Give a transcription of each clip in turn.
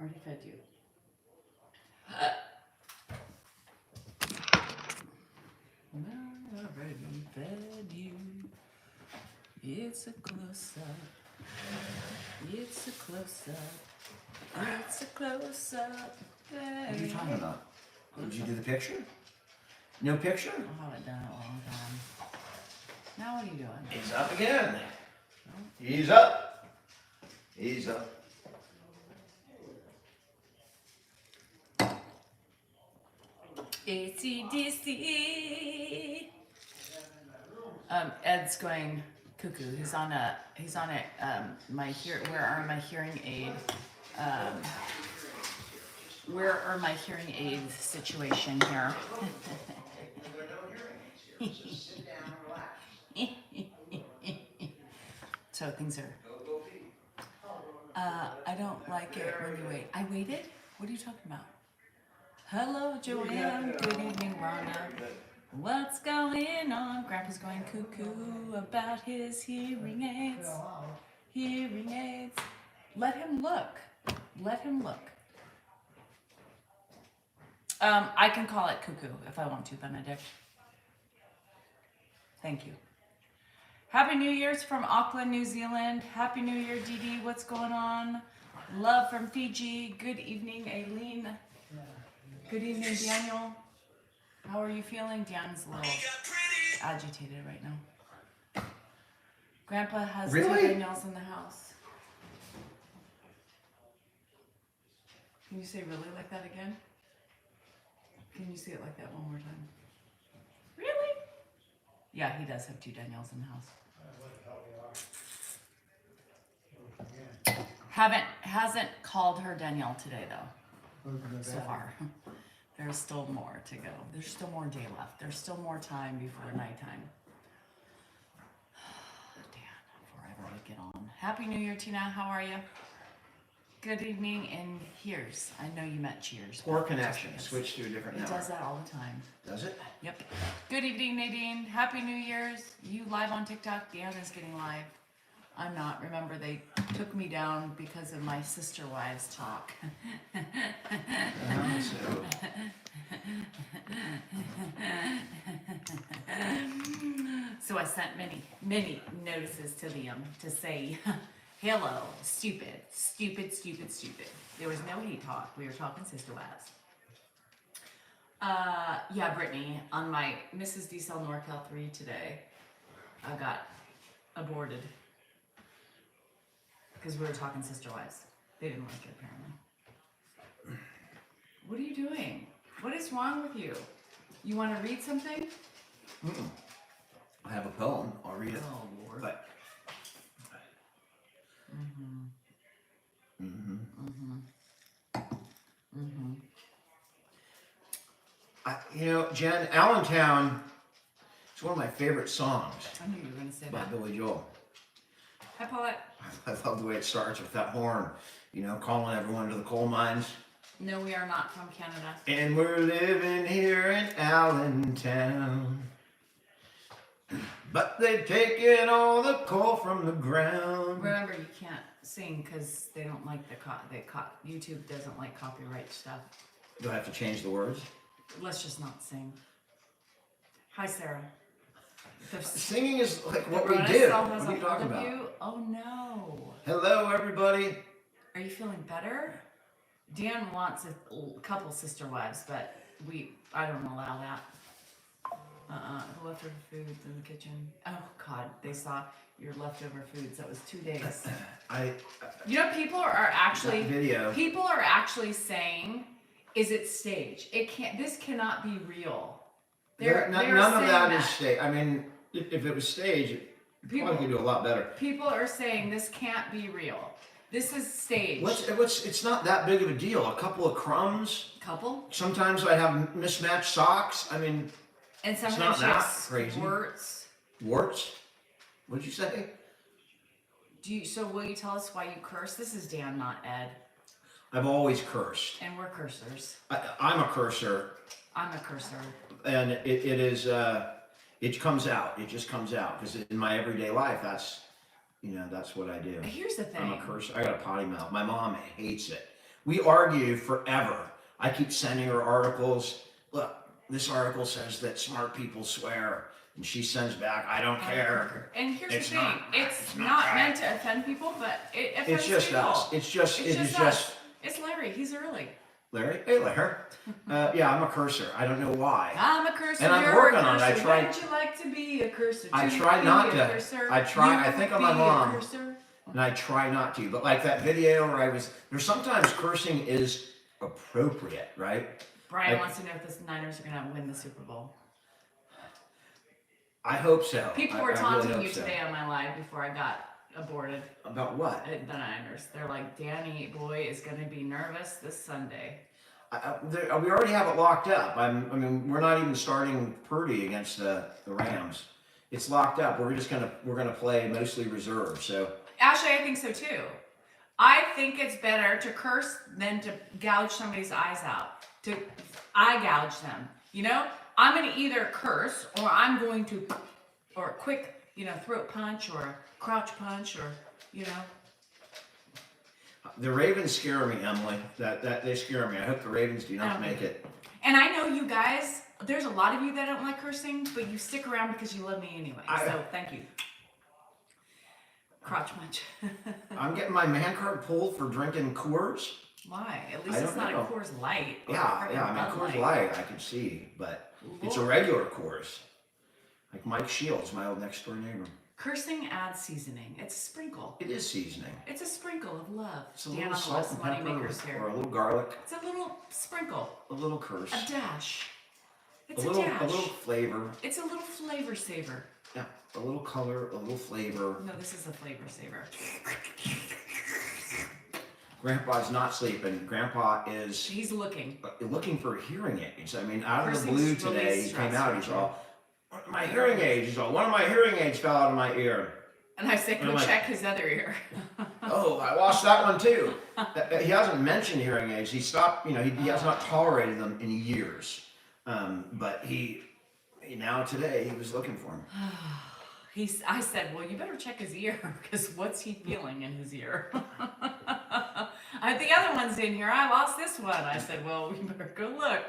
Already fed you. Already fed you. It's a close-up. It's a close-up. It's a close-up. What are you talking about? Did you do the picture? No picture? I haven't done it in a long time. Now what are you doing? He's up again. He's up. He's up. AC/DC. Ed's going cuckoo. He's on where are my hearing aid? Where are my hearing aids situation here? So things are. I don't like it when you wait. I waited? What are you talking about? Hello, Joanne. Good evening, Rhonda. What's going on? Grandpa's going cuckoo about his hearing aids. Hearing aids. Let him look. Let him look. I can call it cuckoo if I want to, Benedict. Thank you. Happy New Year's from Auckland, New Zealand. Happy New Year, Dee Dee. What's going on? Love from Fiji. Good evening, Aileen. Good evening, Daniel. How are you feeling? Dan's a little agitated right now. Grandpa has two Danielles in the house. Can you say really like that again? Can you say it like that one more time? Really? Yeah, he does have two Danielles in the house. Hasn't called her Danielle today though. So far. There's still more to go. There's still more day left. There's still more time before nighttime. Dan, before I really get on. Happy New Year, Tina. How are you? Good evening and here's. I know you meant cheers. Poor connection. Switch to a different network. It does that all the time. Does it? Yep. Good evening, Nadine. Happy New Year's. You live on TikTok. Dan is getting live. I'm not. Remember, they took me down because of my sister wives talk. So I sent many notices to them to say, hello, stupid. There was no hate talk. We were talking sister wives. Yeah, Brittany, on my Mrs. D-Cell NorCal 3 today, I got aborted. Because we were talking sister wives. They didn't like it, apparently. What are you doing? What is wrong with you? You want to read something? Mm-mm. I have a poem. I'll read it. Oh, Lord. But... You know, Jen, Allentown is one of my favorite songs. I knew you were going to say by that. Billy Joel. Hi, Paulette. I love the way it starts with that horn, you know, calling everyone to the coal mines. No, we are not from Canada. And we're living here in Allentown. But they've taken all the coal from the ground. Remember, you can't sing because they don't like YouTube doesn't like copyright stuff. Do I have to change the words? Let's just not sing. Hi, Sarah. Singing is like what we do. What are you talking about? Oh no. Hello, everybody. Are you feeling better? Dan wants a couple sister wives, but I don't allow that. Leftover foods in the kitchen. Oh God, they saw your leftover foods. That was 2 days. You know, people are actually saying, "Is it staged? This cannot be real." None of that is staged. I mean, if it was staged, people probably could do a lot better. People are saying this can't be real. This is staged. It's not that big of a deal. A couple of crumbs. Couple? Sometimes I have mismatched socks. I mean, and sometimes it's not that crazy. Warts. Warts? What'd you say? So will you tell us why you curse? This is Dan, not Ed. I've always cursed. And we're cursers. I'm a curser. I'm a curser. And it comes out. It just comes out because in my everyday life, that's what I do. Here's the thing. I'm a cursor. I got a potty mouth. My mom hates it. We argue forever. I keep sending her articles. Look, this article says that smart people swear. And she sends back, I don't care. And here's It's the thing, not- it's not not meant right. to offend people, but it offends It's just people. us. It's just, It's it is just just, us. It's Larry, he's early. Larry? Hey, Larry. Yeah, I'm a cursor. I don't know why. I'm a cursor, And I'm you're working a on it. cursor. I try- Wouldn't you like to be a cursor? I To try be not a to. cursor? I try- I You think of my be a mom. cursor? And I try not to. But like that video where there's sometimes cursing is appropriate, right? Brian Like- wants to know if the Niners are going to win the Super Bowl. I hope so. People I were really taunting hope you so. today on my live before I got aborted About what? at the Niners. They're like, Danny boy is going to be nervous this Sunday. We already have it locked up. I mean, we're not even starting Purdy against the Rams. It's locked up. We're gonna play mostly reserve. So Actually, I think so too. I think it's better to curse than to gouge somebody's eyes out. To eye gouge them. You know, I'm going to either curse or I'm going to, or a quick, throat punch or crouch punch or, the Ravens scare me, Emily. That they scare me. I hope the Ravens do not make it. And I know you guys, there's a lot of you that don't like cursing, but you stick around because you love me anyway. So thank you. Crotch punch. I'm getting my man card pulled for drinking Coors. Why? At least it's not a Coors Light. Yeah. I mean, Coors Light I can see, but it's a regular Coors. Like Mike Shields, my old next door neighbor. Cursing adds seasoning. It's a sprinkle. It is seasoning. It's a sprinkle of love. It's a little salt and pepper here. or a little garlic. It's a little sprinkle. A little curse. A dash. It's a a dash. little flavor. It's a little flavor saver. Yeah, a little color, a little flavor. No, this is a flavor saver. Grandpa's not sleeping. Grandpa is... He's looking for hearing aids. I mean, out of the Cursing's blue really today, he came out, he's stressful. all, my hearing aids. He's all, one of my hearing aids fell out of my ear. And I said, And go I'm like, check his other ear. Oh, I lost that one too. He hasn't mentioned hearing aids. He stopped, he has not tolerated them in years. But he now today, he was looking for him. I said, well, you better check his ear, because what's he feeling in his ear? The other one's in here. I lost this one. I said, well, we better go look.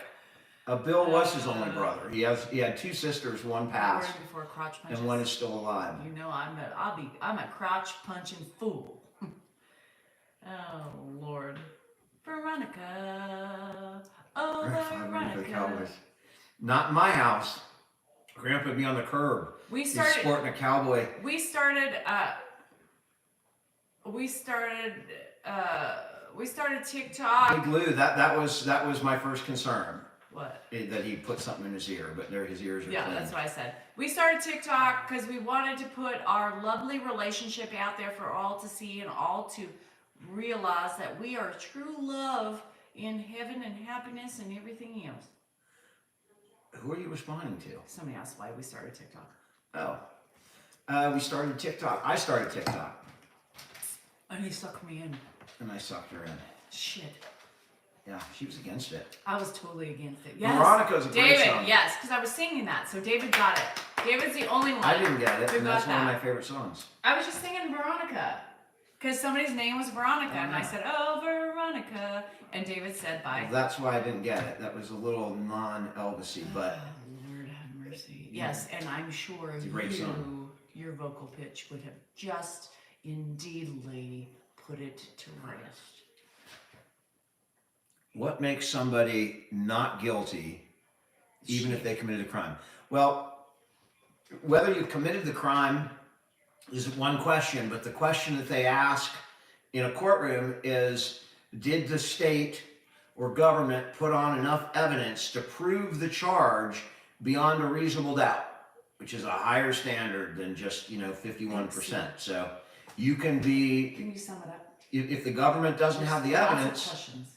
Bill was his only brother. He had two sisters, one passed, Before crotch punches. and one is still alive. You know, I'm a crotch punching fool. Oh Lord, Veronica. Oh Veronica. Not in my house. Grandpa'd be on the curb. He's sporting a cowboy. We started TikTok. Big Lou, that was my first concern. What? That he put something in his ear, but his ears are Yeah, clean. that's what I said. We started TikTok because we wanted to put our lovely relationship out there for all to see and all to realize that we are true love in heaven and happiness and everything else. Who are you responding to? Somebody asked why we started TikTok. Oh. We started TikTok. I started TikTok. And he sucked me in. And I sucked her in. Shit. Yeah, she was against it. I was totally against it. Yes. Veronica's a great David, song. yes, because I was singing that. So David got it. David's the only one. I didn't get it, who and got that's one of that. my favorite songs. I was just singing Veronica. Because somebody's name was Veronica. And I said, oh, Veronica. And David said, bye. Well, that's why I didn't get it. That was a little non-Elvis-y, but... Oh, Lord have mercy. Yes, and I'm sure It's a great song. Your vocal pitch would have just indeedly put it to rest. What makes somebody not guilty, even if they committed a crime? Well, whether you committed the crime is one question, but the question that they ask in a courtroom is, did the state or government put on enough evidence to prove the charge beyond a reasonable doubt, which is a higher standard than just, 51%. So you can be... Can you sum it up? If the government doesn't have the Lots of evidence... questions.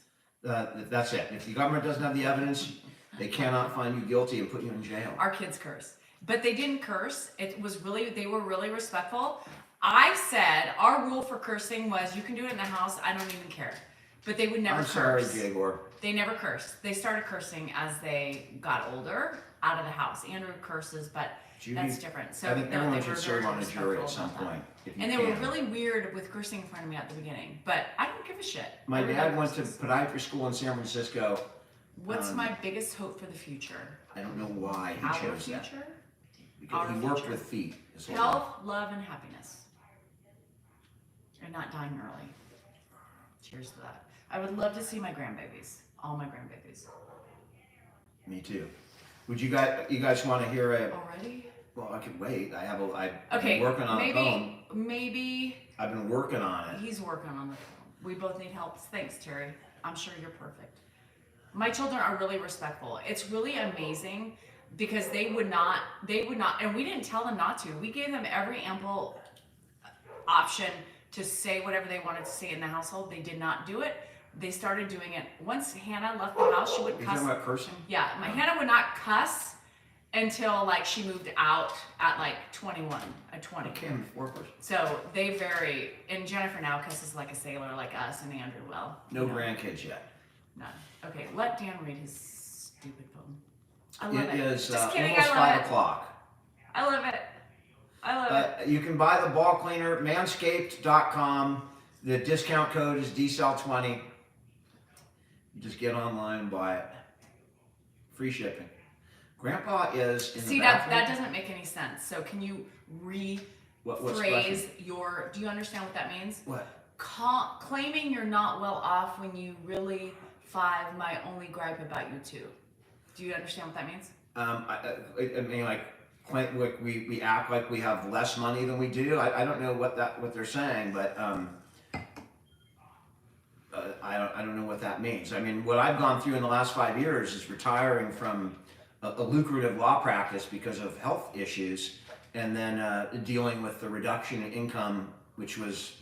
That's it. If the government doesn't have the evidence, they cannot find you guilty and put you in jail. Our kids curse. But they didn't curse. They were really respectful. I said our rule for cursing was you can do it in the house, I don't even care. But they would never curse. I'm sorry, Jagor. They never cursed. They started cursing as they got older, out of the house. Andrew curses, but Judy, that's different. So I think no, everyone they were should serve very on a jury at respectful some about that. point. if you And they can. were really weird with cursing in front of me at the beginning, but I don't give a shit. My dad went to curses. podiatry school in San Francisco. What's my biggest hope for the future? I don't know why he Our chose that. future? Because Our he worked future. with feet. his whole life. Health, love, and happiness. And not dying early. Cheers to that. I would love to see my grandbabies. All my grandbabies. Me too. Would you guys want to hear a? Already? Well, I could wait. I've Okay, been working on a poem. maybe I've been working on it. he's working on the phone. We both need help. Thanks, Terry. I'm sure you're perfect. My children are really respectful. It's really amazing because they would not, and we didn't tell them not to. We gave them every ample option to say whatever they wanted to say in the household. They did not do it. They started doing it. Once Hannah left the house, she would You're cuss. talking about cursing? Yeah, my Hannah would not cuss until like she moved out at like 21, at 20. I came before cursing. So they vary, and Jennifer now cusses like a sailor like us, and Andrew will. No grandkids yet. None. Okay, let Dan read his stupid poem. I love it. It is Just kidding, almost I love 5 it. o'clock. I love it. I love it. You can buy the ball cleaner, manscaped.com. The discount code is DCEL20. You just get online and buy it. Free shipping. Grandpa is in See, the that bathroom. doesn't make any sense. So can you What's rephrase your, do you understand what that means? What? Claiming you're not well off when you really, my only gripe about you too. Do you understand what that means? I mean, like we act like we have less money than we do. I don't know what they're saying, but I don't know what that means. I mean, what I've gone through in the last 5 years is retiring from a lucrative law practice because of health issues, and then dealing with the reduction in income, which was,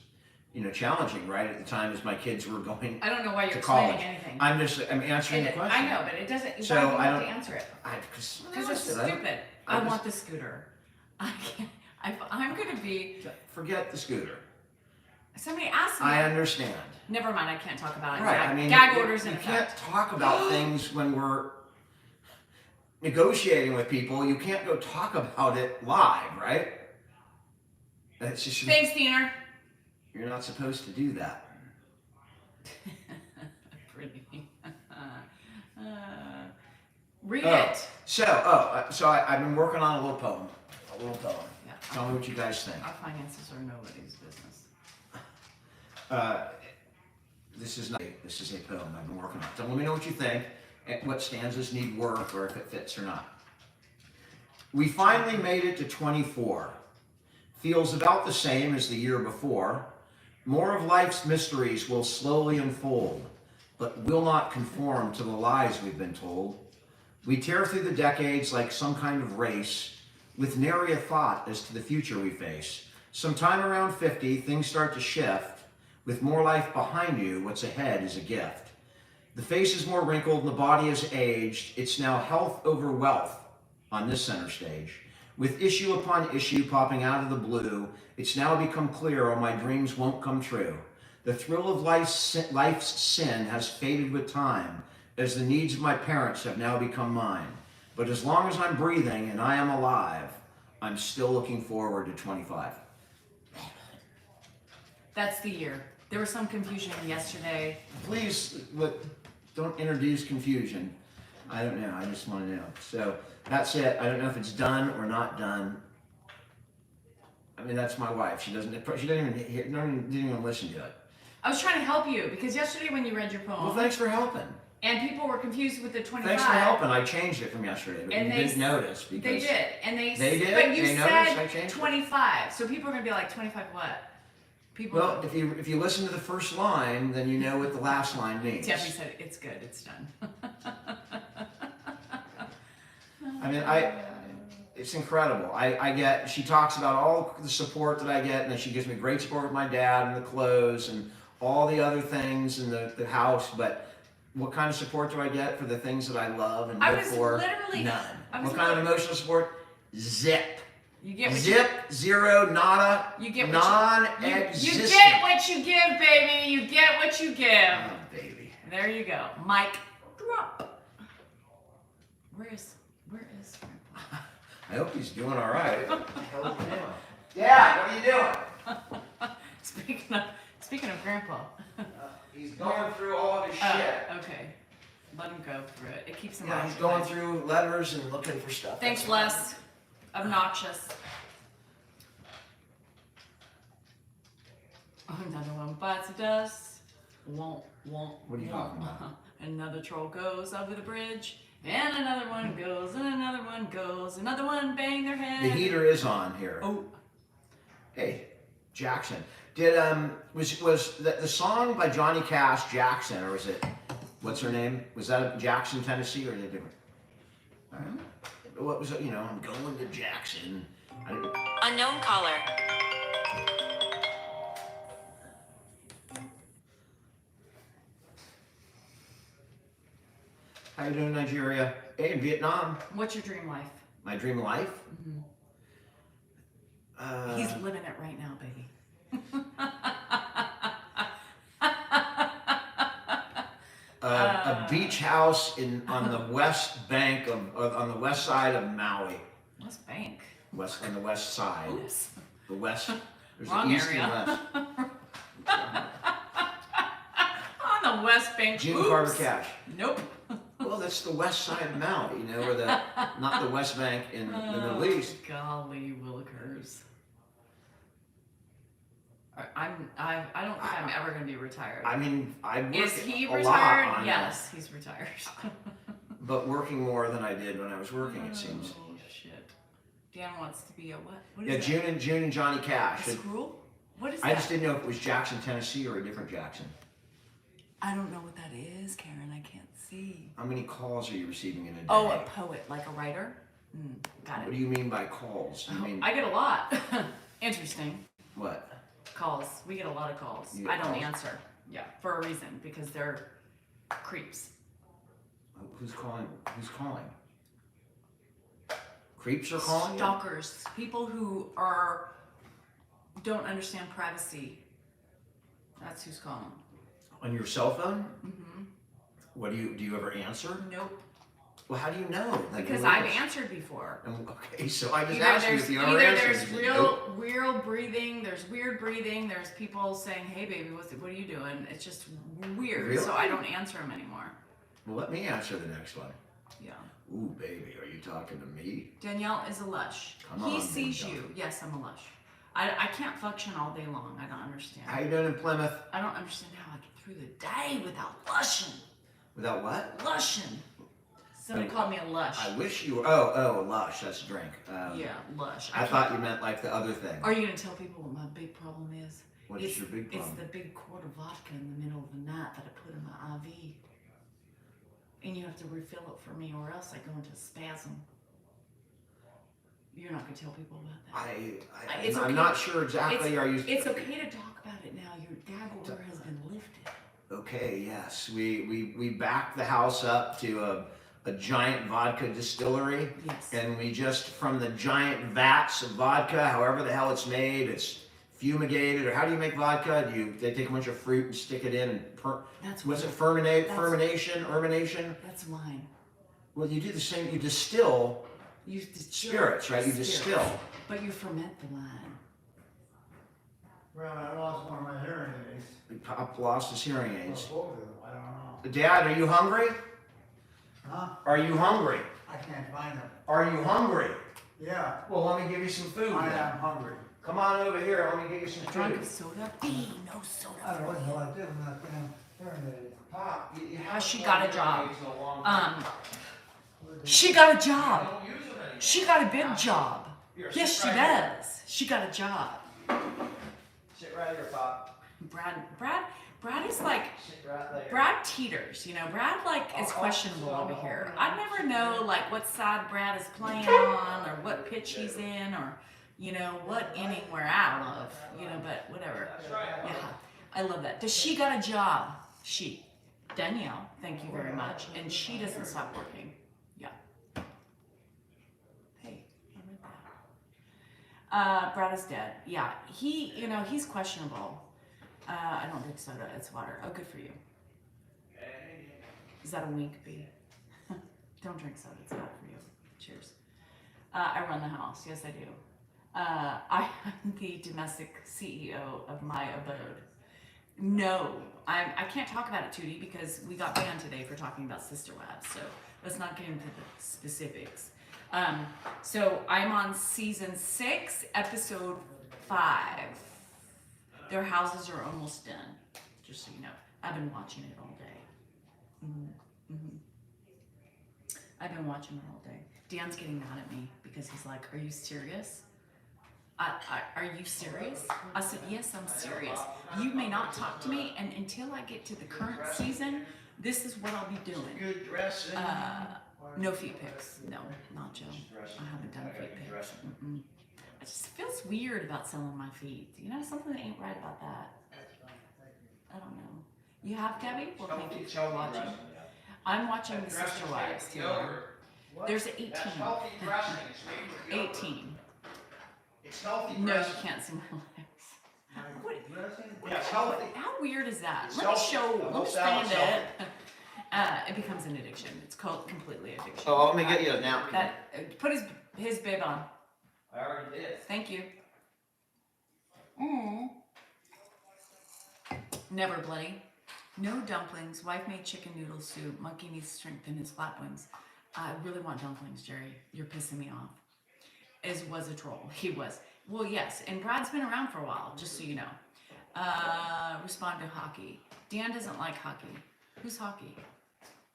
challenging, right, at the time as my kids were going. I don't know why you're to explaining college. anything. I'm answering the question. I know, but it doesn't. So Why do you I have don't- to answer it? Because it's I don't- stupid. I I just- want the scooter. I can't. I'm gonna be. Forget the scooter. Somebody asked me. I understand. Never mind. I can't talk about it. Right. I mean, gag you orders in can't effect. talk about things when we're negotiating with people. You can't go talk about it live, right? It's just Thanks, Diener. you're not supposed to do that. Pretty. Read Oh. it. So I've been working on a little poem. Yeah. Tell me what you guys think. Our finances are nobody's business. This is a poem I've been working on. So let me know what you think, and what stanzas need work, or if it fits or not. We finally made it to 24. Feels about the same as the year before. More of life's mysteries will slowly unfold, but will not conform to the lies we've been told. We tear through the decades like some kind of race, with nary a thought as to the future we face. Sometime around 50, things start to shift. With more life behind you, what's ahead is a gift. The face is more wrinkled and the body is aged. It's now health over wealth on this center stage. With issue upon issue popping out of the blue, it's now become clear all my dreams won't come true. The thrill of life's sin has faded with time, as the needs of my parents have now become mine. But as long as I'm breathing and I am alive, I'm still looking forward to 25. That's the year. There was some confusion yesterday. Please, don't introduce confusion. I don't know. I just want to know. So that's it. I don't know if it's done or not done. I mean, that's my wife. She doesn't even listen to it. I was trying to help you because yesterday when you read your poem, Well, thanks for helping. and people were confused with the 25. Thanks for helping. I changed it from yesterday, but And you they didn't notice because They did, and they did? But you They noticed I said changed it? 25, so people are gonna be like 25 what? People. Well, if you listen to the first line, then you know what the last line means. Jeffrey said it's good, it's done. I mean, it's incredible. She talks about all the support that I get, and then she gives me great support with my dad and the clothes and all the other things in the house, but what kind of support do I get for the things that I love and live for? Literally None. What kind of emotional support? Zip. You get what Zip, zero, nada, you get non-existent. you get what you give, baby. You get what you give. Oh, baby. There you go. Mic drop. Where is Grandpa? I hope he's doing all right. Dad, what are you doing? Speaking of Grandpa. He's going through all of his shit. Okay. Let him go through it. It keeps him Yeah, he's occupied. going through letters and looking for stuff. Thanks, Les. Obnoxious. Another one bites the dust. Won't. What are you talking about? Another troll goes over the bridge, and another one goes, and another one goes, another one bang their head. The heater is on here. Oh. Hey, Jackson. Did was the song by Johnny Cash Jackson, or was it what's her name? Was that Jackson, Tennessee, or is it different? What was it? You know, I'm going to Jackson. Unknown caller. How you doing, Nigeria? Hey, in Vietnam. What's your dream life? My dream life? He's living it right now, baby. A beach house on the west bank on the west side of Maui. West Bank. On the west side. Oops. The west. There's Wrong the east area. and west. On the West Bank. June Oops. Carter Cash. Nope. Well, that's the west side of Maui, you know, or not the West Bank in the Middle East. Golly willikers. I don't think I'm ever going to be retired. I mean, I work Is he a retired? lot on Yes, he's retired. but working more than I did when I was working, it seems. Oh shit. Dan wants to be a what? What Yeah, is June and Johnny Cash. that? A squirrel? What is that? I just didn't know if it was Jackson, Tennessee, or a different Jackson. I don't know what that is, Karen. I can't see. How many calls are you receiving in a day? Oh, a poet, like a writer? Got What it. do you mean by calls? You mean I get a lot. Interesting. what? Calls. We get a lot of calls. You get I don't calls? answer. Yeah, for a reason, because they're creeps. Who's calling? Who's calling? Creeps are calling you? Stalkers. People who don't understand privacy. That's who's calling. On your cell phone? Mm-hmm. What do you ever answer? Nope. Well, how do you know? Like, Because I've answered before. Okay, so I just Either asked you if you ever either answered. there's You said, nope. real breathing, there's weird breathing, there's people saying, "Hey baby, what are you doing?" It's just weird, Really? so I don't answer them anymore. Well, let me answer the next one. Yeah. Ooh, baby, are you talking to me? Danielle is a lush. Come He on, sees Danielle. you. Yes, I'm a lush. I can't function all day long. I don't understand. How you doing in Plymouth? I don't understand how I get through the day without lushing. Without what? Lushing. Somebody called me a lush. I wish you were. Oh, lush. That's a drink. Yeah, lush. I thought you meant like the other thing. Are you going to tell people what my big problem is? What is your big problem? It's the big quart of vodka in the middle of the night that I put in my IV. And you have to refill it for me or else I go into spasm. You're not going to tell people about that. It's I'm okay. not sure exactly. It's okay to talk about it now. Your gag order has been lifted. Okay, yes. We backed the house up to a giant vodka distillery. Yes. And we just, from the giant vats of vodka, however the hell it's made, it's fumigated, or how do you make vodka? They take a bunch of fruit and stick it in and That's what's it, wine. fermentation? That's wine. Well, you do the same, you distill You distill spirits, right? You spirits, distill. But you ferment the wine. Well, I lost one of my hearing aids. Pop lost his hearing Or aids. both of them, I don't know. Dad, are you hungry? Huh? Are you hungry? I can't find them. Are you hungry? Yeah, Well, let me give you some food. I then. am hungry. Come on over here. Let me give you some Drunk food. of soda? B, no soda. I don't know what the hell I did with that damn hearing aid. Pop, you haven't She worn got a hearing job. aids in a long time. She got a I job. don't use them anymore. She got a big job. Here, Yes, sit she right here. does. She got a job. Sit right here, Pop. Brad is like, Sit right there. Brad teeters, you know, Brad like is questionable over here. I never know like what side Brad is playing on or what pitch he's in or, you know, what inning we're out of, you know, but whatever. Yeah, I love that. Does she got a job? She. Danielle, thank you very much. And she doesn't stop working. Yeah. Hey, I read that. Brad is dead. Yeah, he's questionable. I don't drink soda, it's water. Oh, good for you. Is that a wink, B? Don't drink soda, it's bad for you. Cheers. I run the house, yes I do. I am the domestic CEO of my abode. No, I can't talk about it, Tootie, because we got banned today for talking about sister wives. So let's not get into the specifics. So I'm on season 6, episode 5. Their houses are almost done. Just so you know, I've been watching it all day. I've been watching it all day. Dan's getting mad at me because he's like, "Are you serious? Are you serious?" I said, "Yes, I'm serious. You may not talk to me, and until I get to the current season, this is what I'll be doing." Good dressing. No feet pics. No, not Joe. I haven't done feet pics. It just feels weird about selling my feet. You know, something that ain't right about that. I don't know. You have, Debbie? Well, thank you for watching. I'm watching the Sister Wives too. There's 18. 18. It's healthy. No, you can't see my legs. What? Yeah, it's healthy. How weird is that? It's Let me healthy. show. The Let whole me stand salad's it. It becomes an addiction. It's called completely addiction. Oh, let me get you a napkin. Put his bib on. I already did. Thank you. Never bloody. No dumplings. Wife made chicken noodle soup. Monkey needs to strengthen his flat wings. I really want dumplings, Jerry. You're pissing me off. Was a troll. He was. Well, yes. And Brad's been around for a while, just so you know. Respond to hockey. Dan doesn't like hockey. Who's hockey?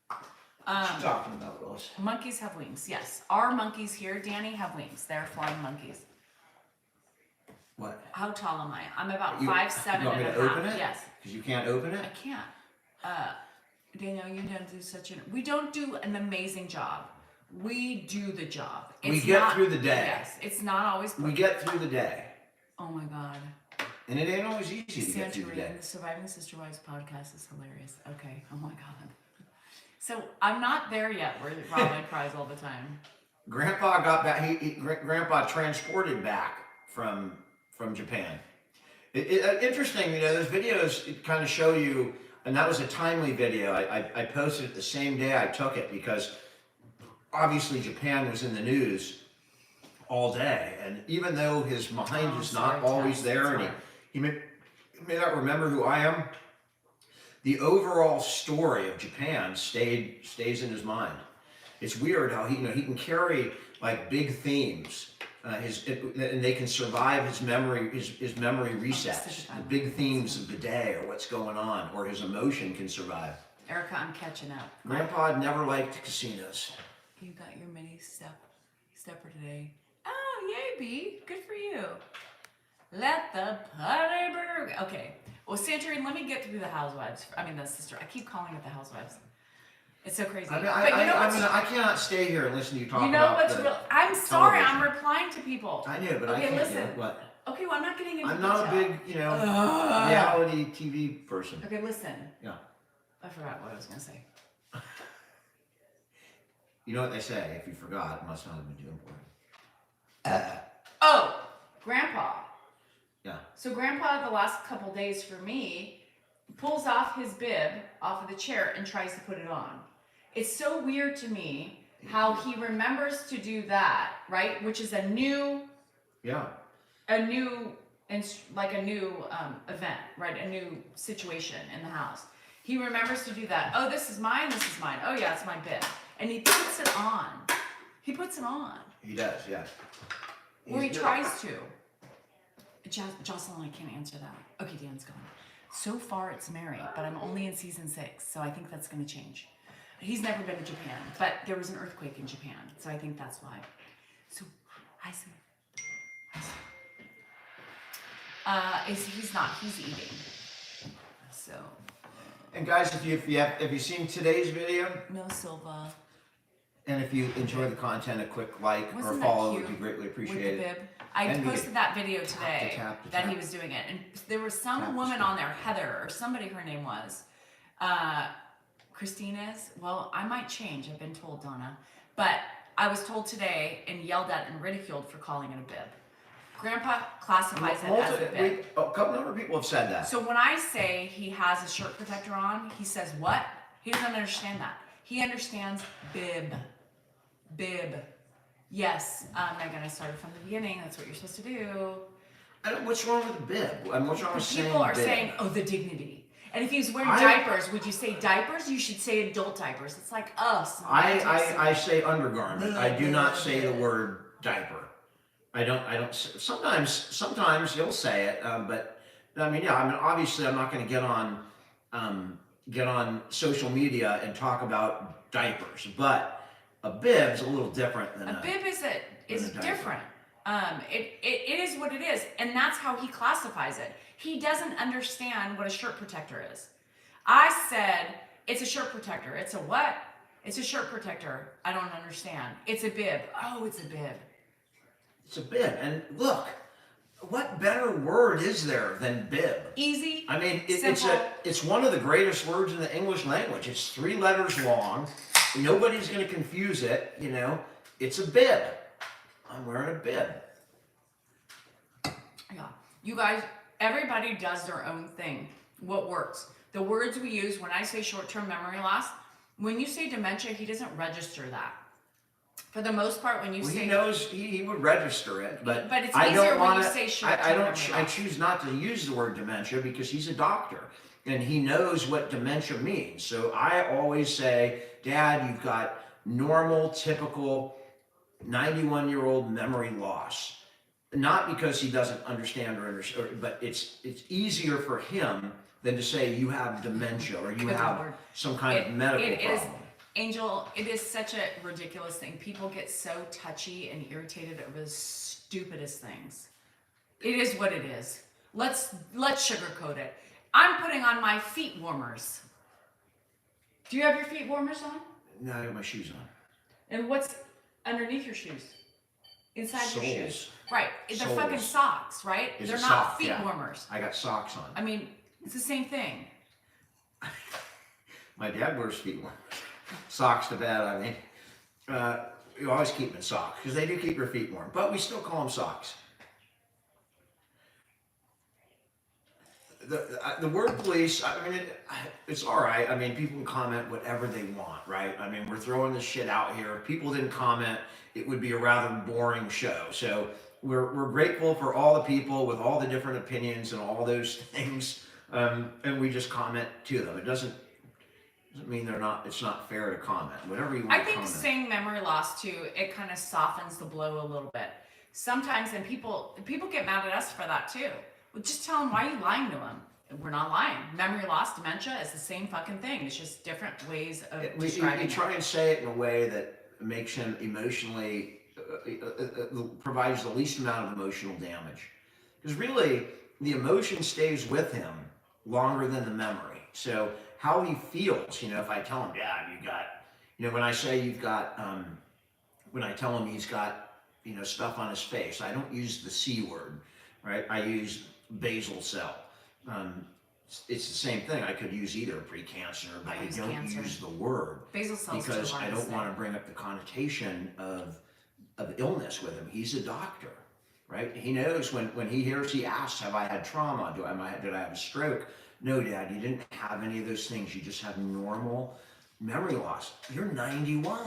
What you talking about, Willis? Monkeys have wings. Yes. Our monkeys here, Danny, have wings. They're flying monkeys. What? How tall am I? I'm about You 5'7" want me and to a half. open it? Yes. Because you can't open I it? can't. Danielle, you don't do we don't do an amazing job. We do the job. We get not, through the day. Yes, it's not always perfect. We get through the day. Oh my God. And it ain't always easy to get through the day. Santorini, the Surviving Sister Wives podcast is hilarious. Okay, oh my God. So I'm not there yet where Robin cries all the time. Grandpa got back. Grandpa transported back from Japan. Interesting, you know, those videos kind of show you, and that was a timely video. I posted it the same day I took it because obviously Japan was in the news all day, and even though his mind is not always there, and he may not remember who I am, the overall story of Japan stays in his mind. It's weird how he can carry like big themes, and they can survive his memory resets. The big themes of the day, or what's going on, or his emotion can survive. Erica, I'm catching up. Grandpa never liked casinos. You got your mini stepper today. Oh, yay, B. Good for you. Let the party burn. Okay. Well, Santorini, let me get through the housewives. I mean, the sister. I keep calling it the housewives. It's so crazy. I cannot stay here and listen to you talk about. You know what's real? I'm sorry. television. I'm replying to people. I know, but Okay, I can't. listen. What? Okay, well, I'm not getting into I'm not a detail. big, reality TV person. Okay, listen. Yeah. I forgot what I was going to say. You know what they say? If you forgot, it must not have been too important. Oh, Grandpa. Yeah. So Grandpa, the last couple days for me, pulls off his bib off of the chair and tries to put it on. It's so weird to me how he remembers to do that, right? Which is a new event, right? A new situation in the house. He remembers to do that. Oh, this is mine. Oh yeah, it's my bib. And he puts it on. He puts it on. He does, yeah. Or he tries to. Jocelyn, I can't answer that. Okay, Dan's going. So far, it's Mary, but I'm only in season 6, so I think that's going to change. He's never been to Japan, but there was an earthquake in Japan, so I think that's why. So, I see. He's not. He's eating. So. And guys, if you seen today's video, Mil Silva. and if you enjoy the content, a quick like or Wasn't follow that would be cute greatly with the appreciated. bib? I And we posted get that video today tap to that tap. he was doing it, and there was some Tap to woman tap. on there, Heather or somebody, her name was Christina's. Well, I might change. I've been told, Donna, but I was told today and yelled at and ridiculed for calling it a bib. Grandpa classifies it as a bib. A couple number of people have said that. So when I say he has a shirt protector on, he says what? He doesn't understand that. He understands bib. Bib. Yes, Megan, I started from the beginning. That's what you're supposed to do. What's wrong with the bib? What's wrong with saying People are bib? saying, oh, the dignity. And if he was wearing diapers, would you say diapers? You should say adult diapers. It's like us. I say undergarment. I do not say the word diaper. I don't. Sometimes you'll say it, but I mean, yeah. I mean, obviously, I'm not going to get on social media and talk about diapers, but a bib's a little different than a bib is diaper. different. It is what it is, and that's how he classifies it. He doesn't understand what a shirt protector is. I said, it's a shirt protector. It's a what? It's a shirt protector. I don't understand. It's a bib. Oh, it's a bib. It's a bib. And look, what better word is there than bib? Easy. I mean, simple. it's one of the greatest words in the English language. It's 3 letters long. Nobody's going to confuse it, you know. It's a bib. I'm wearing a bib. Yeah. You guys, everybody does their own thing. What works? The words we use when I say short-term memory loss, when you say dementia, he doesn't register that. For the most part, when you say... He knows he would register it, but it's I easier don't when want you to... say short-term memory I loss. choose not to use the word dementia because he's a doctor and he knows what dementia means. So I always say, Dad, you've got normal, typical 91-year-old memory loss. Not because he doesn't understand but it's easier for him than to say you have dementia or you have some kind of medical problem. Angel, it is such a ridiculous thing. People get so touchy and irritated over the stupidest things. It is what it is. Let's sugarcoat it. I'm putting on my feet warmers. Do you have your feet warmers on? No, I got my shoes on. And what's underneath your shoes? Inside Soles. your shoes. Right. They're Soles. fucking socks, right? It's They're a not sock, feet yeah. warmers. I got socks on. I mean, it's the same thing. My dad wears feet warmers. Socks to bed, I mean. You always keep them in socks because they do keep your feet warm, but we still call them socks. The word police, I mean, it's all right. I mean, people can comment whatever they want, right? I mean, we're throwing this shit out here. If people didn't comment, it would be a rather boring show. So we're grateful for all the people with all the different opinions and all those things, and we just comment to them. It doesn't mean it's not fair to comment. Whatever you want I to think comment. saying memory loss too, it kind of softens the blow a little bit. Sometimes, and people get mad at us for that too. Well, just tell them, why are you lying to them? We're not lying. Memory loss, dementia is the same fucking thing. It's just different ways of describing You try and say it in a way that makes him emotionally, provides the least amount of emotional damage. Because really, the emotion stays with him longer than the memory. So how he feels, you know, if I tell him, Dad, you got, you know, when I say you've got, when I tell him he's got, you know, stuff on his face, I don't use the C word, right? I use basal cell. It's the same thing. I could use either precancer, but I don't use the word basal cell because I don't want to bring up the connotation of illness with him. He's a doctor, right? He knows when he asks, have I had trauma? Did I have a stroke? No, Dad, you didn't have any of those things. You just have normal memory loss. You're 91.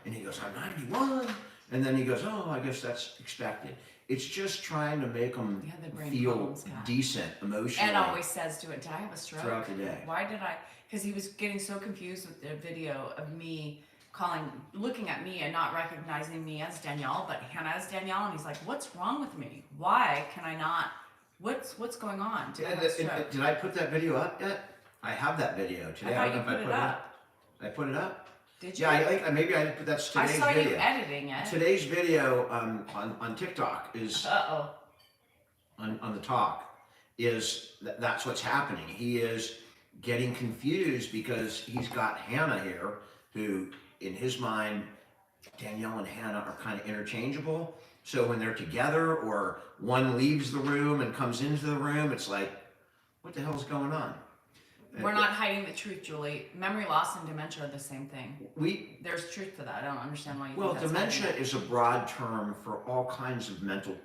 And he goes, I'm 91. And then he goes, oh, I guess that's expected. It's just trying to make them feel decent emotionally. Ed always says to it, did I have a stroke? Throughout the day. Why did I? Because he was getting so confused with the video of me looking at me and not recognizing me as Danielle, but Hannah as Danielle. And he's like, what's wrong with me? Why can I not? What's going on? Did I put that video up yet? I have that video today. I thought you put it up. Did I put it up? Did you? Yeah, maybe I put that's today's video. I saw you editing it. Today's video on TikTok is on the talk is that's what's happening. He is getting confused because he's got Hannah here, who in his mind, Danielle and Hannah are kind of interchangeable. So when they're together or one leaves the room and comes into the room, it's like, what the hell's going on? We're not hiding the truth, Julie. Memory loss and dementia are the same thing. There's truth to that. I don't understand why you think that's dementia is a broad term for all kinds of mental,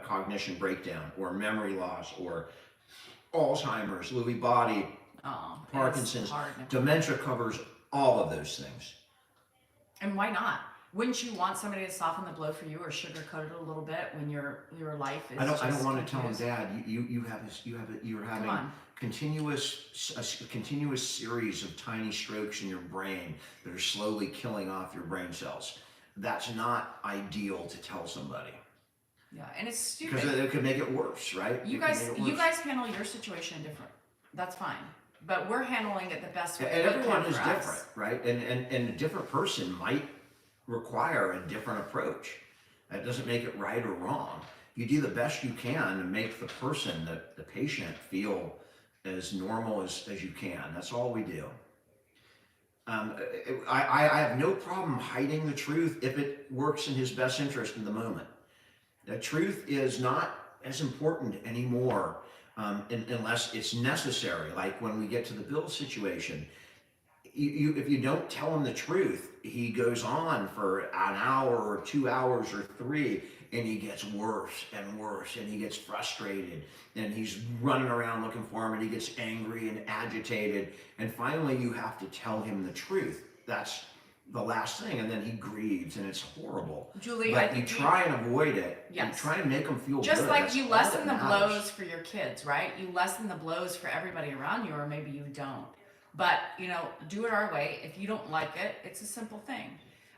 cognition breakdown or memory loss or Alzheimer's, Lewy body, Parkinson's. Dementia covers all of those things. And why not? Wouldn't you want somebody to soften the blow for you or sugarcoat it a little bit when your life is? I don't just want to tell him, confused? Dad, you're having on. a continuous series of tiny strokes in your brain that are slowly killing off your brain cells. That's not ideal to tell somebody. Yeah, and it's stupid. Because it could make it worse, right? You guys handle your situation different. That's fine. But we're handling it the best way. And we everyone can is for different, us. right? And a different person might require a different approach. That doesn't make it right or wrong. You do the best you can to make the person, the patient, feel as normal as you can. That's all we do. I have no problem hiding the truth if it works in his best interest in the moment. The truth is not as important anymore unless it's necessary. Like when we get to the bill situation, if you don't tell him the truth, he goes on for an hour or 2 hours or 3, and he gets worse and worse, and he gets frustrated, and he's running around looking for him, and he gets angry and agitated, and finally you have to tell him the truth. That's the last thing, and then he grieves, and it's horrible. Julie, but I think you try and avoid it. Yes. You try and make them feel just good. like That's you all lessen the that matters. blows for your kids, right? You lessen the blows for everybody around you, or maybe you don't. But do it our way. If you don't like it, it's a simple thing.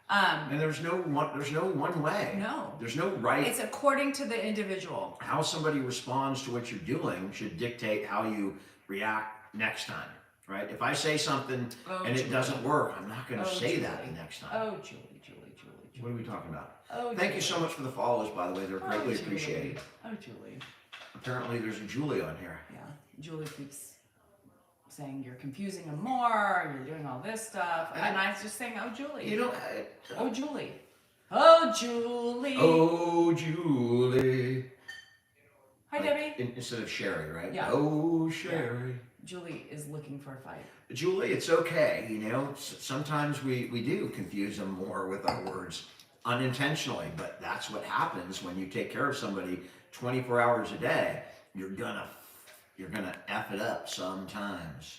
And there's no one way. No. There's no right. It's according to the individual. How somebody responds to what you're doing should dictate how you react next time, right? If I say something and it doesn't work, I'm not going to say that the next time. Oh, Julie. What are we talking about? Oh, Thank you so much for the follows, by the way. They're greatly appreciated. Oh, Julie. Apparently, there's a Julie on here. Yeah, Julie keeps saying you're confusing him more, you're doing all this stuff. And I was just saying, oh, Julie. You know, Oh, Julie. Oh, Julie. Oh, Julie. Hi, Debbie. Instead of Sherry, right? Yeah. Oh, Sherry. Julie is looking for a fight. Julie, it's okay. Sometimes we do confuse them more with our words unintentionally, but that's what happens when you take care of somebody 24 hours a day. You're gonna F it up sometimes.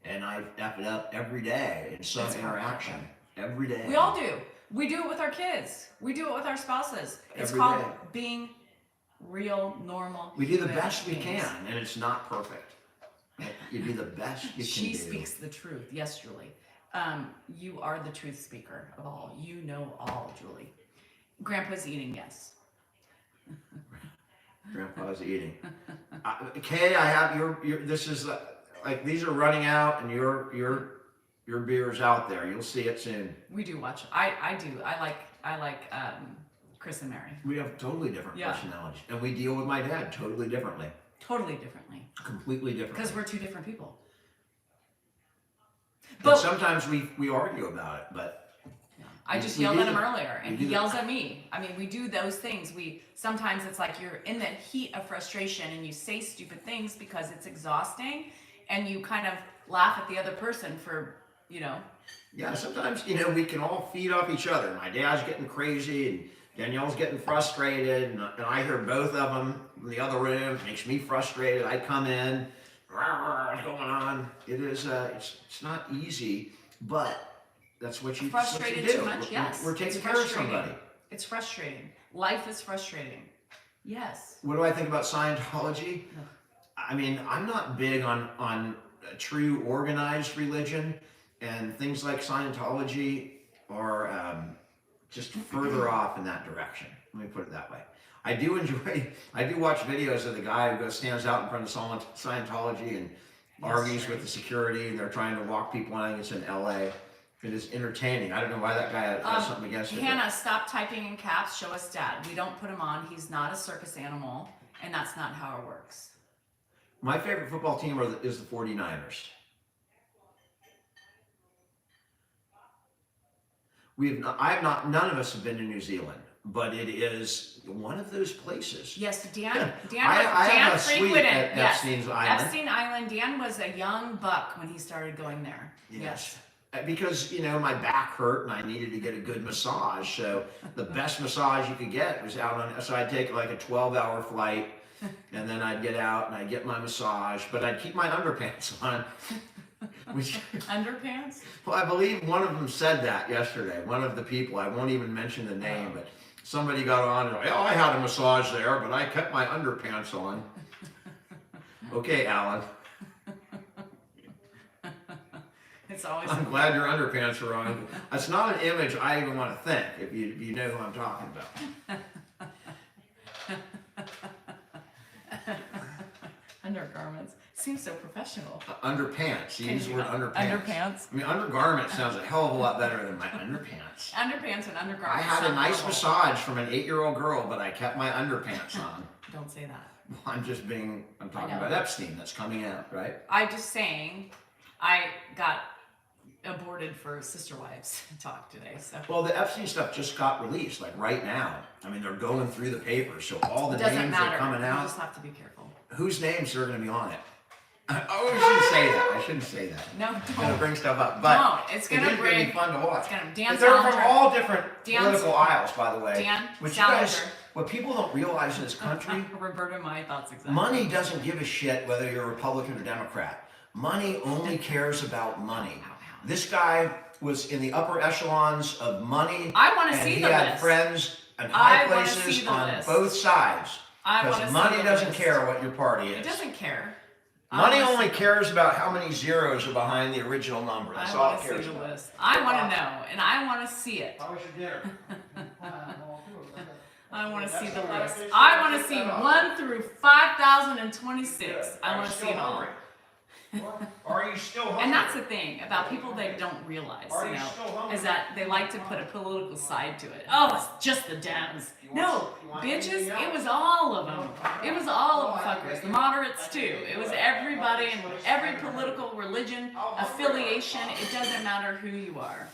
And I F it up every day in some interaction. Every day. We all do. We do it with our kids. We do it with our spouses. It's Every called day. being real, normal. We do the human best we beings. can, and it's not perfect. You do the best you can She do. speaks the truth. Yes, Julie. You are the truth speaker of all. You know all, Julie. Grandpa's eating, yes. Grandpa's eating. Kay, I have your. This is like these are running out, and your beer's out there. You'll see it soon. We do watch. I do. I like Chris and Mary. We have totally different Yeah. personalities, and we deal with my dad totally differently. Totally differently. Completely different. Because we're two different people. But sometimes we argue about it, but I just we yelled do at him the- earlier, and we he do the- yells at me. I mean, we do those things. Sometimes it's like you're in the heat of frustration, and you say stupid things because it's exhausting, and you kind of laugh at the other person for, yeah, sometimes we can all feed off each other. My dad's getting crazy, and Danielle's getting frustrated, and I hear both of them in the other room. It makes me frustrated. I come in, what's going on? It is. It's not easy, but that's what you frustrated do. too much. Yes, We're taking it's care of frustrating. somebody. It's frustrating. Life is frustrating. Yes. What do I think about Scientology? Ugh. I mean, I'm not big on a true organized religion, and things like Scientology are just further off in that direction. Let me put it that way. I do watch videos of the guy who stands out in front of Scientology and argues with the security, and they're trying to walk people in. I think it's in LA. It is entertaining. I don't know why that guy has something against it. Hannah, stop typing in caps. Show us Dad. We don't put him on. He's not a circus animal, and that's not how it works. My favorite football team is the 49ers. None of us have been to New Zealand, but it is one of those places. Yes, Dan I have a suite frequented at Epstein's Island. Epstein Island. Dan was a young buck when he started going there. Yes. Because, my back hurt and I needed to get a good massage. So the best massage you could get was so I'd take like a 12-hour flight, and then I'd get out and I'd get my massage, but I'd keep my underpants on. Which, Underpants? well, I believe one of them said that yesterday. One of the people, I won't even mention the name, but somebody got on and, oh, I had a massage there, but I kept my underpants on. Okay, Alan. It's always. I'm glad your underpants are on. That's not an image I even want to think, if you know who I'm talking about. Undergarments. Seems so professional. Underpants. You use the word underpants. Underpants. I mean, undergarment sounds a hell of a lot better than my underpants. Underpants and undergarments. I had a sound nice horrible. massage from an 8-year-old girl, but I kept my underpants on. Don't say that. Well, I'm talking know. about Epstein that's coming out, right? I'm just saying, I got aborted for Sister Wives talk today, so. Well, the Epstein stuff just got released, like right now. I mean, they're going through the papers, so all the It doesn't names matter. are coming You out. just have to be careful. Whose names are going to be on it? Oh, I shouldn't say that. I shouldn't say that. No, I'm going to don't. bring stuff up, but Don't. It's it gonna is going to be bring. fun to watch. It's gonna. Dan They're from Salinger. all different Dan- political aisles, by the way. Dan Which you guys, Salinger. what people don't realize in this country, Roberta, my thoughts exactly. money doesn't give a shit whether you're a Republican or Democrat. Money only cares about money. Ow, ow. This guy was in the upper echelons of money. I want to and see he the had list. friends and I high wanna places see the on list. both sides. I want to Because see money the doesn't list. care what your party is. It doesn't care. Money I wanna only see- cares about how many zeros are behind the original number. That's I all want it to cares see the about. list. I want to know, and I want to see it. How was your dinner? I want to see the That's list. okay. I want to see Take that off. 1 through 5,026. I want to see it all. Are you still hungry? And that's the thing about people they don't realize, Are you you know, still hungry? is that they like to put a political side to it. Oh, it's just the Dems. No, bitches, it was all of them. It was all of the fuckers, the moderates too. It was everybody and every political religion, affiliation. It doesn't matter who you are.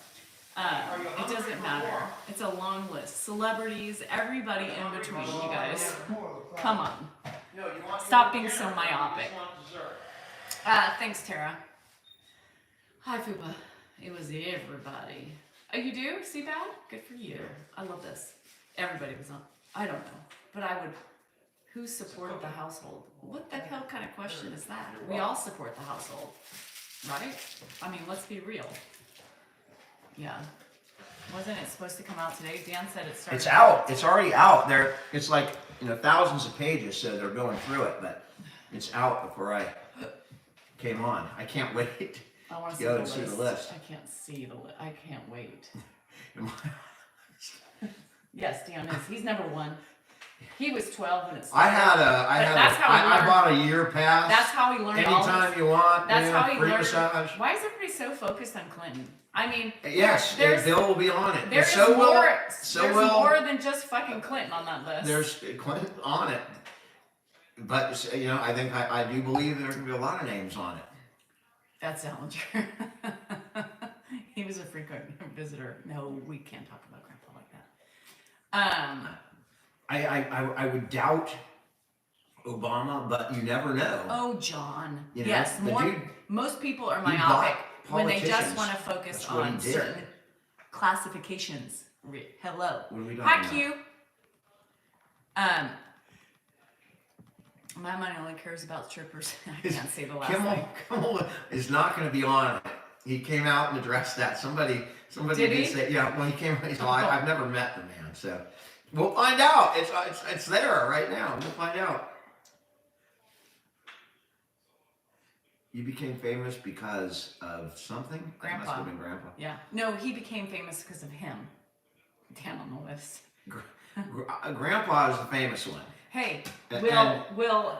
It doesn't matter. It's a long list. Celebrities, everybody in between, you guys. Come on. Stop being so myopic. Thanks, Tara. Hi, Fupa. It was everybody. Oh, you do? See that? Good for you. I love this. Everybody was on. I don't know. But I would. Who supported the household? What the hell kind of question is that? We all support the household. Right? I mean, let's be real. Yeah. Wasn't it supposed to come out today? Dan said it started. It's out. It's already out. It's like, thousands of pages, so they're going through it, but it's out before I came on. I can't wait. I want to Go see and the see the list. I can't see the list. I can't wait. Am Yes, Dan is. He's number one. He was 12 when it I started. had I bought a year pass. That's how he learned all Anytime this. you want. That's how he free learned. massage. Why is everybody so focused on Clinton? I mean, Yes, there's Bill will be on it. there's so more. will, so there's will, more than just fucking Clinton on that list. There's Clinton on it. But, I think I do believe there's going to be a lot of names on it. That's Salinger. He was a frequent visitor. No, we can't talk about Grandpa like that. I would doubt Obama, but you never know. Oh, John. You know, Yes, the more. dude- Most people are he myopic bought when they just politicians. want to focus That's what he on did. certain classifications. Hello. What are we talking Hi, about? Q. My money only cares about strippers. I can't say the last thing. Kimmel is not going to be on it. He came out and addressed that. Somebody Did he? say, yeah, when he came out, he's like, I've never met the man, so we'll find out. It's there right now. We'll find out. You became famous because of something? That Grandpa. must have been Grandpa. Yeah. No, he became famous because of him. Dan on the list. Grandpa is the famous one. Hey, And- will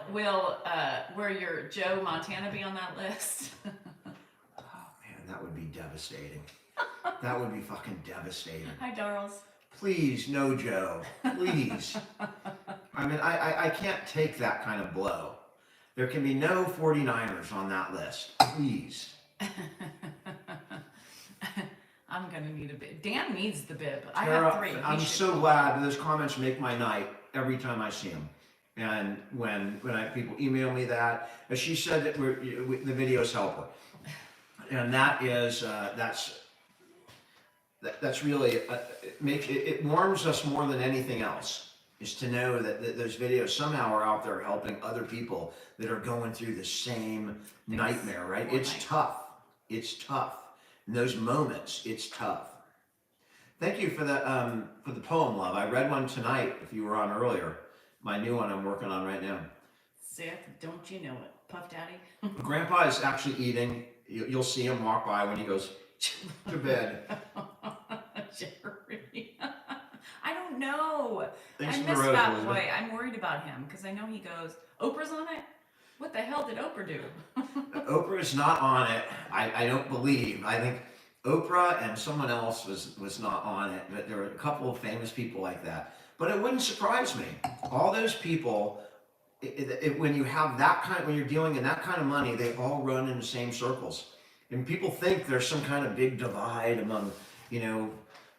your Joe Montana be on that list? Oh man, that would be devastating. That would be fucking devastating. Hi, Darls. Please, no Joe. Please. I mean, I can't take that kind of blow. There can be no 49ers on that list. Please. I'm gonna need a bib. Dan needs the bib. I Tara, have 3. He I'm should so go. glad those comments make my night every time I see them. And when people email me that, as she said that the videos help her. And that is, that's really, it warms us more than anything else, is to know that those videos somehow are out there helping other people that are going through the same nightmare, right? More It's night. tough. It's tough. In those moments, it's tough. Thank you for the poem, love. I read one tonight, if you were on earlier. My new one I'm working on right now. Seth, don't you know it? Puff Daddy? Grandpa is actually eating. You'll see him walk by when he goes to bed. Jerry. I don't know. Thanks I for the miss rose, that Elizabeth. boy. I'm worried about him because I know he goes, Oprah's on it? What the hell did Oprah do? Oprah is not on it. I don't believe. I think Oprah and someone else was not on it, but there were a couple of famous people like that. But it wouldn't surprise me. All those people, when you have that kind, when you're dealing in that kind of money, they all run in the same circles. And people think there's some kind of big divide among,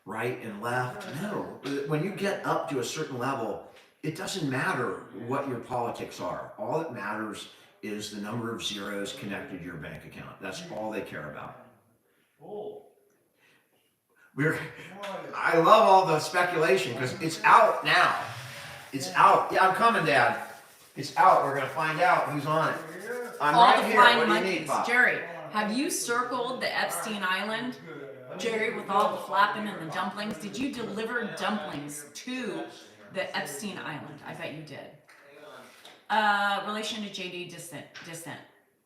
right and left. No, when you get up to a certain level, it doesn't matter what your politics are. All that matters is the number of zeros connected to your bank account. That's all they care about. I love all the speculation because it's out now. It's out. Yeah, I'm coming, Dad. It's out. We're gonna find out who's on it. I'm All right the here. flying What do you monkeys. need, Pop? Jerry, have you circled the Epstein Island? Jerry, with all the flapping and the dumplings, did you deliver dumplings to the Epstein Island? I bet you did. Relation to JD, distant.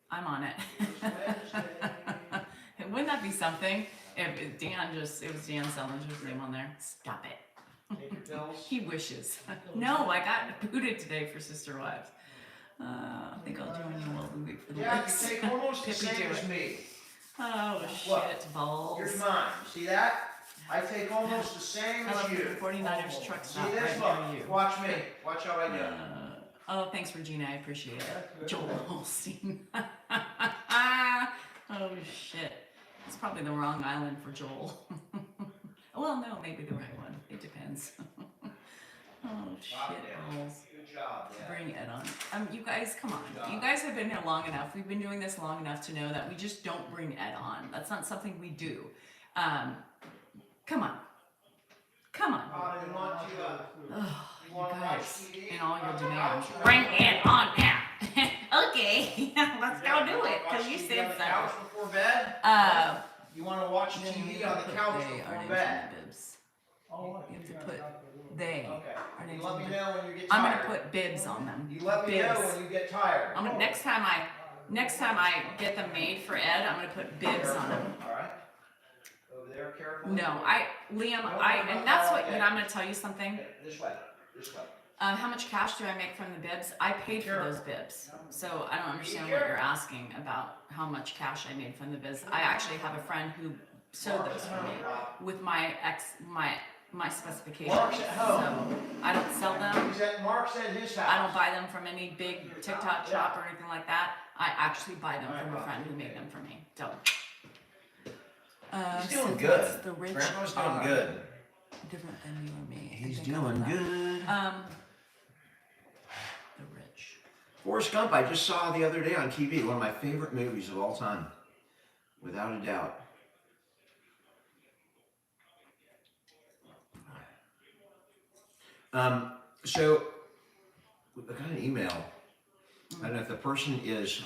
I'm on it. Wouldn't that be something? If it was Dan Salinger's name on there. Stop it. He wishes. No, I got booted today for Sister Wives. I think I'll join you while we wait for the next. take almost the Pippy same do as it. me. Oh Look, shit, balls. Here's mine. See that? I take almost the same I as love you. the 49ers truck See stop this? right Look. near you. Watch me. Watch how I do. Oh, thanks, Regina. I appreciate it. Joel Holstein. Oh shit. It's probably the wrong island for Joel. Well, no, maybe the right one. It depends. Oh shit balls. Good job, Dad. Bring Ed on. You guys, come on. You guys have been here long enough. We've been doing this long enough to know that we just don't bring Ed on. That's not something we do. Come on. Come on. I want you Oh, you want you to watch guys TV? and all your I'll demands. try. Bring Ed on now. Okay, let's go do it because you Watch TV said on the so. couch before bed? You want to watch Then TV you on the put couch they before are names bed? in the bibs. You have to put they are Okay. names You let in me the know when you get I'm tired. gonna put bibs on them. You let me Bibs. know when you get tired. I'm gonna next time I get them made for Ed, I'm gonna put bibs on them. All right. Over there, careful. No, Liam, and that's what, I'm gonna tell you something. Okay, this way. This way. How much cash do I make from the bibs? I paid for those bibs. So I don't understand what you're asking about how much cash I made from the bibs. I actually have a friend who sewed those for me with my specifications. Mark's at home. So I don't sell them. He's at Mark's at his house. I don't buy them from any big TikTok shop or anything like that. I actually buy them from a friend who made them for me. So. He's doing so good. that's the rich Grandpa's doing are good. Different than you or me. I He's think I know doing that. good. The rich. Forrest Gump, I just saw the other day on TV. One of my favorite movies of all time, without a doubt. So I got an email. I don't know if the person is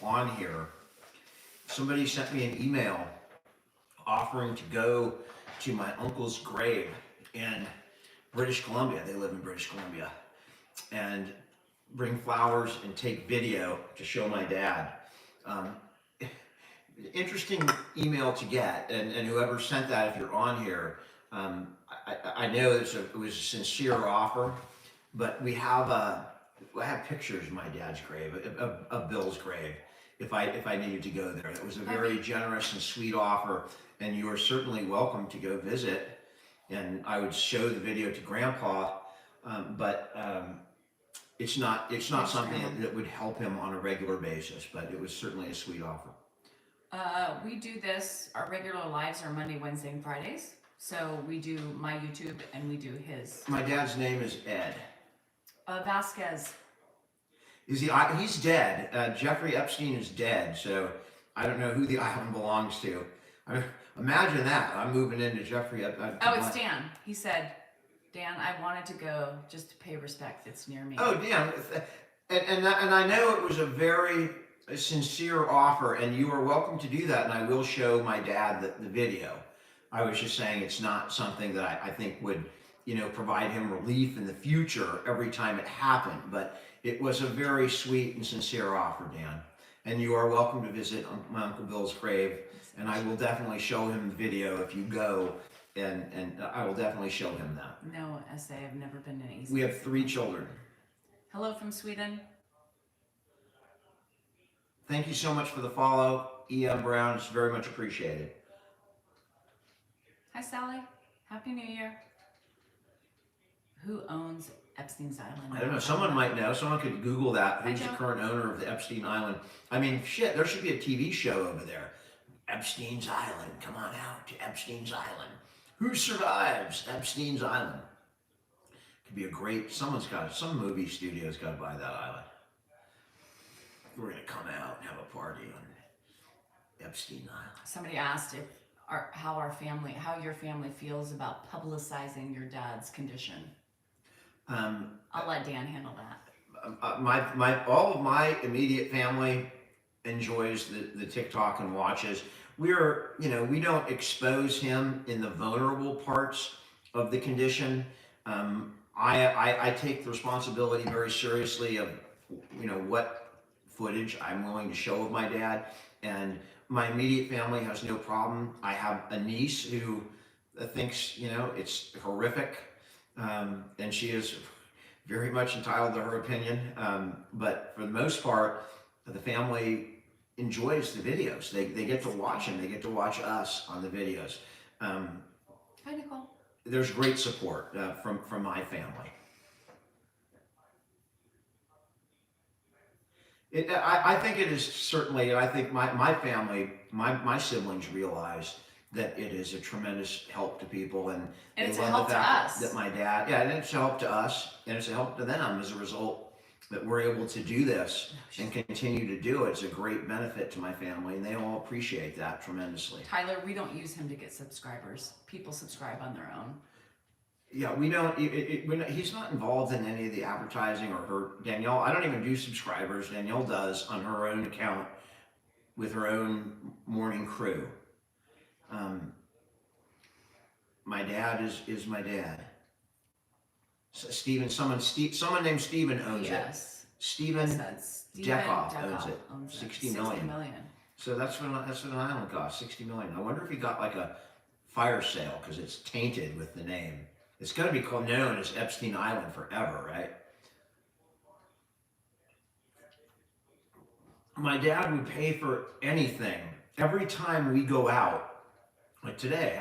on here. Somebody sent me an email offering to go to my uncle's grave in British Columbia. They live in British Columbia. And bring flowers and take video to show my dad. Interesting email to get, and whoever sent that, if you're on here, I know it was a sincere offer, but I have pictures of my dad's grave, of Bill's grave, if I needed to go there. It was a very generous and sweet offer, and you are certainly welcome to go visit, and I would show the video to Grandpa, but it's not something that would help him on a regular basis, but it was certainly a sweet offer. We do this, our regular lives are Monday, Wednesday, and Fridays. So we do my YouTube and we do his. My dad's name is Ed. Vasquez. Is he? He's dead. Jeffrey Epstein is dead, so I don't know who the island belongs to. I mean, imagine that. I'm moving into Jeffrey. It's Dan. He said, Dan, I wanted to go just to pay respect. It's near me. Oh, Dan. And I know it was a very a sincere offer, and you are welcome to do that. And I will show my dad the video. I was just saying it's not something that I think would, provide him relief in the future every time it happened. But it was a very sweet and sincere offer, Dan. And you are welcome to visit my Uncle Bill's grave. And I will definitely show him the video if you go, and I will definitely show him that. No, SA, I've never been to East. We have 3 children. Hello from Sweden. Thank you so much for the follow, E.M. Brown. It's very much appreciated. Hi, Sally. Happy New Year. Who owns Epstein's Island? I don't know. Someone might know. Someone could Google that. Who's I the don't. current owner of the Epstein Island? I mean, shit, there should be a TV show over there. Epstein's Island. Come on out to Epstein's Island. Who survives Epstein's Island? Could be a great, some movie studio's got to buy that island. We're going to come out and have a party on Epstein Island. Somebody asked how your family feels about publicizing your dad's condition. I'll let Dan handle that. All of my immediate family enjoys the TikTok and watches. We don't expose him in the vulnerable parts of the condition. I take the responsibility very seriously of, what footage I'm willing to show of my dad, and my immediate family has no problem. I have a niece who thinks, it's horrific, and she is very much entitled to her opinion. But for the most part, the family enjoys the videos. They get to watch them. They get to watch us on the videos. Hi, Nicole. There's great support from my family. I think it is certainly, and I think my family, my siblings realize that it is a tremendous help to people, and it's they a love help the to fact us. that my dad, and it's a help to us, and it's a help to them as a result that we're able to do this and continue to do it. It's a great benefit to my family, and they all appreciate that tremendously. Tyler, we don't use him to get subscribers. People subscribe on their own. Yeah, we don't. He's not involved in any of the advertising or her. Danielle, I don't even do subscribers. Danielle does on her own account with her own morning crew. My dad is my dad. So someone named Steven owns it. Yes. Steven Dekoff owns it. 60 million. So that's what an island costs. 60 million. I wonder if he got like a fire sale because it's tainted with the name. It's going to be known as Epstein Island forever, right? My dad would pay for anything. Every time we go out, like today,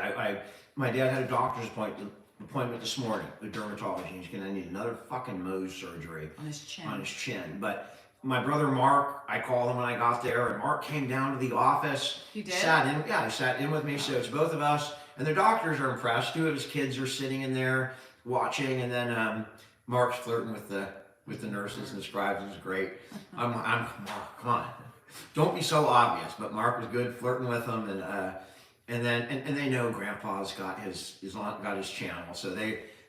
my dad had a doctor's appointment this morning with dermatology. He's going to need another fucking Mohs surgery On his chin. But my brother Mark, I called him when I got there, and Mark came down to the office. He did? He sat in with me, so it's both of us. And the doctors are impressed. 2 of his kids are sitting in there watching, and then Mark's flirting with the nurses and the scribes. It was great. I'm Mark, come on, don't be so obvious. But Mark was good flirting with them, and they know Grandpa's got his channel, so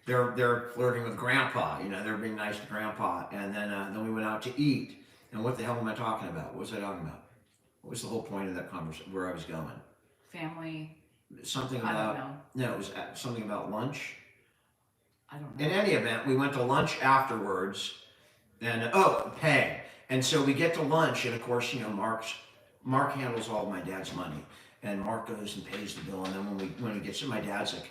they're flirting with Grandpa. They're being nice to Grandpa. And then we went out to eat. And what the hell am I talking about? What was I talking about? What was the whole point of that conversation? Where I was going? Family. Something I about, don't know. no, it was something about lunch. I don't know. In any event, we went to lunch afterwards, and pay. And so we get to lunch, and of course, Mark handles all of my dad's money, and Mark goes and pays the bill. And then when we get to my dad's like,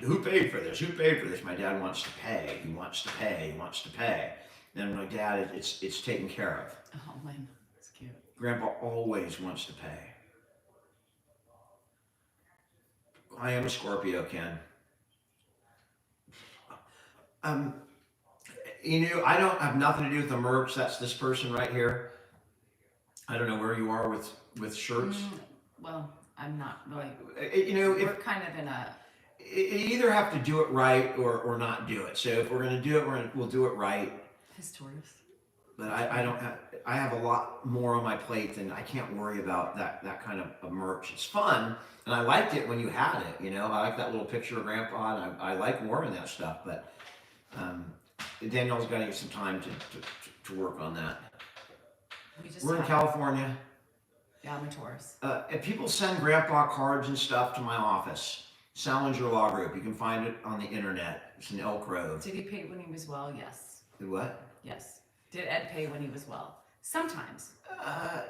who paid for this? Who paid for this? My dad wants to pay. He wants to pay. He wants to pay. Then my dad, it's taken care of. Oh, man, that's cute. Grandpa always wants to pay. I am a Scorpio, Ken. I don't have nothing to do with the merch. That's this person right here. I don't know where you are with shirts. Well, I'm not really. We're kind of in a. You either have to do it right or not do it. So if we're going to do it, we'll do it right. His tortoise. But I have a lot more on my plate than I can't worry about that kind of merch. It's fun, and I liked it when you had it. I like that little picture of Grandpa, and I like wearing that stuff. But Danielle's got to get some time to work on that. We're in California. Yeah, I'm a Taurus. And people send grandpa cards and stuff to my office. Salinger Law Group. You can find it on the internet. It's in Elk Grove. Did he pay when he was well? Yes. Did what? Yes. Did Ed pay when he was well? Sometimes.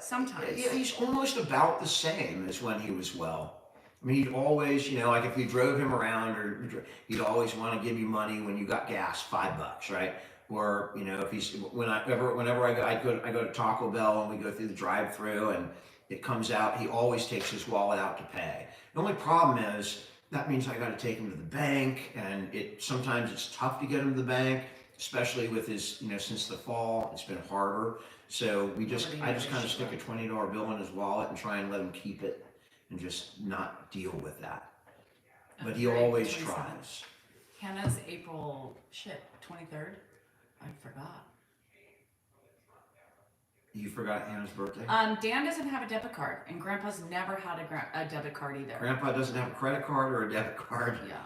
Sometimes. Yeah, he's almost about the same as when he was well. I mean, he'd always, like if you drove him around, or he'd always want to give you money when you got gas, $5, right? Or if he's whenever I go to Taco Bell and we go through the drive-through and it comes out, he always takes his wallet out to pay. The only problem is that means I got to take him to the bank, and sometimes it's tough to get him to the bank, especially with his since the fall it's been harder. So I just kind of stick a $20 bill in his wallet and try and let him keep it and just not deal with that. But he always tries. Hannah's April 23rd. I forgot. You forgot Hannah's birthday? Dan doesn't have a debit card, and Grandpa's never had a debit card either. Grandpa doesn't have a credit card or a debit card? Yeah.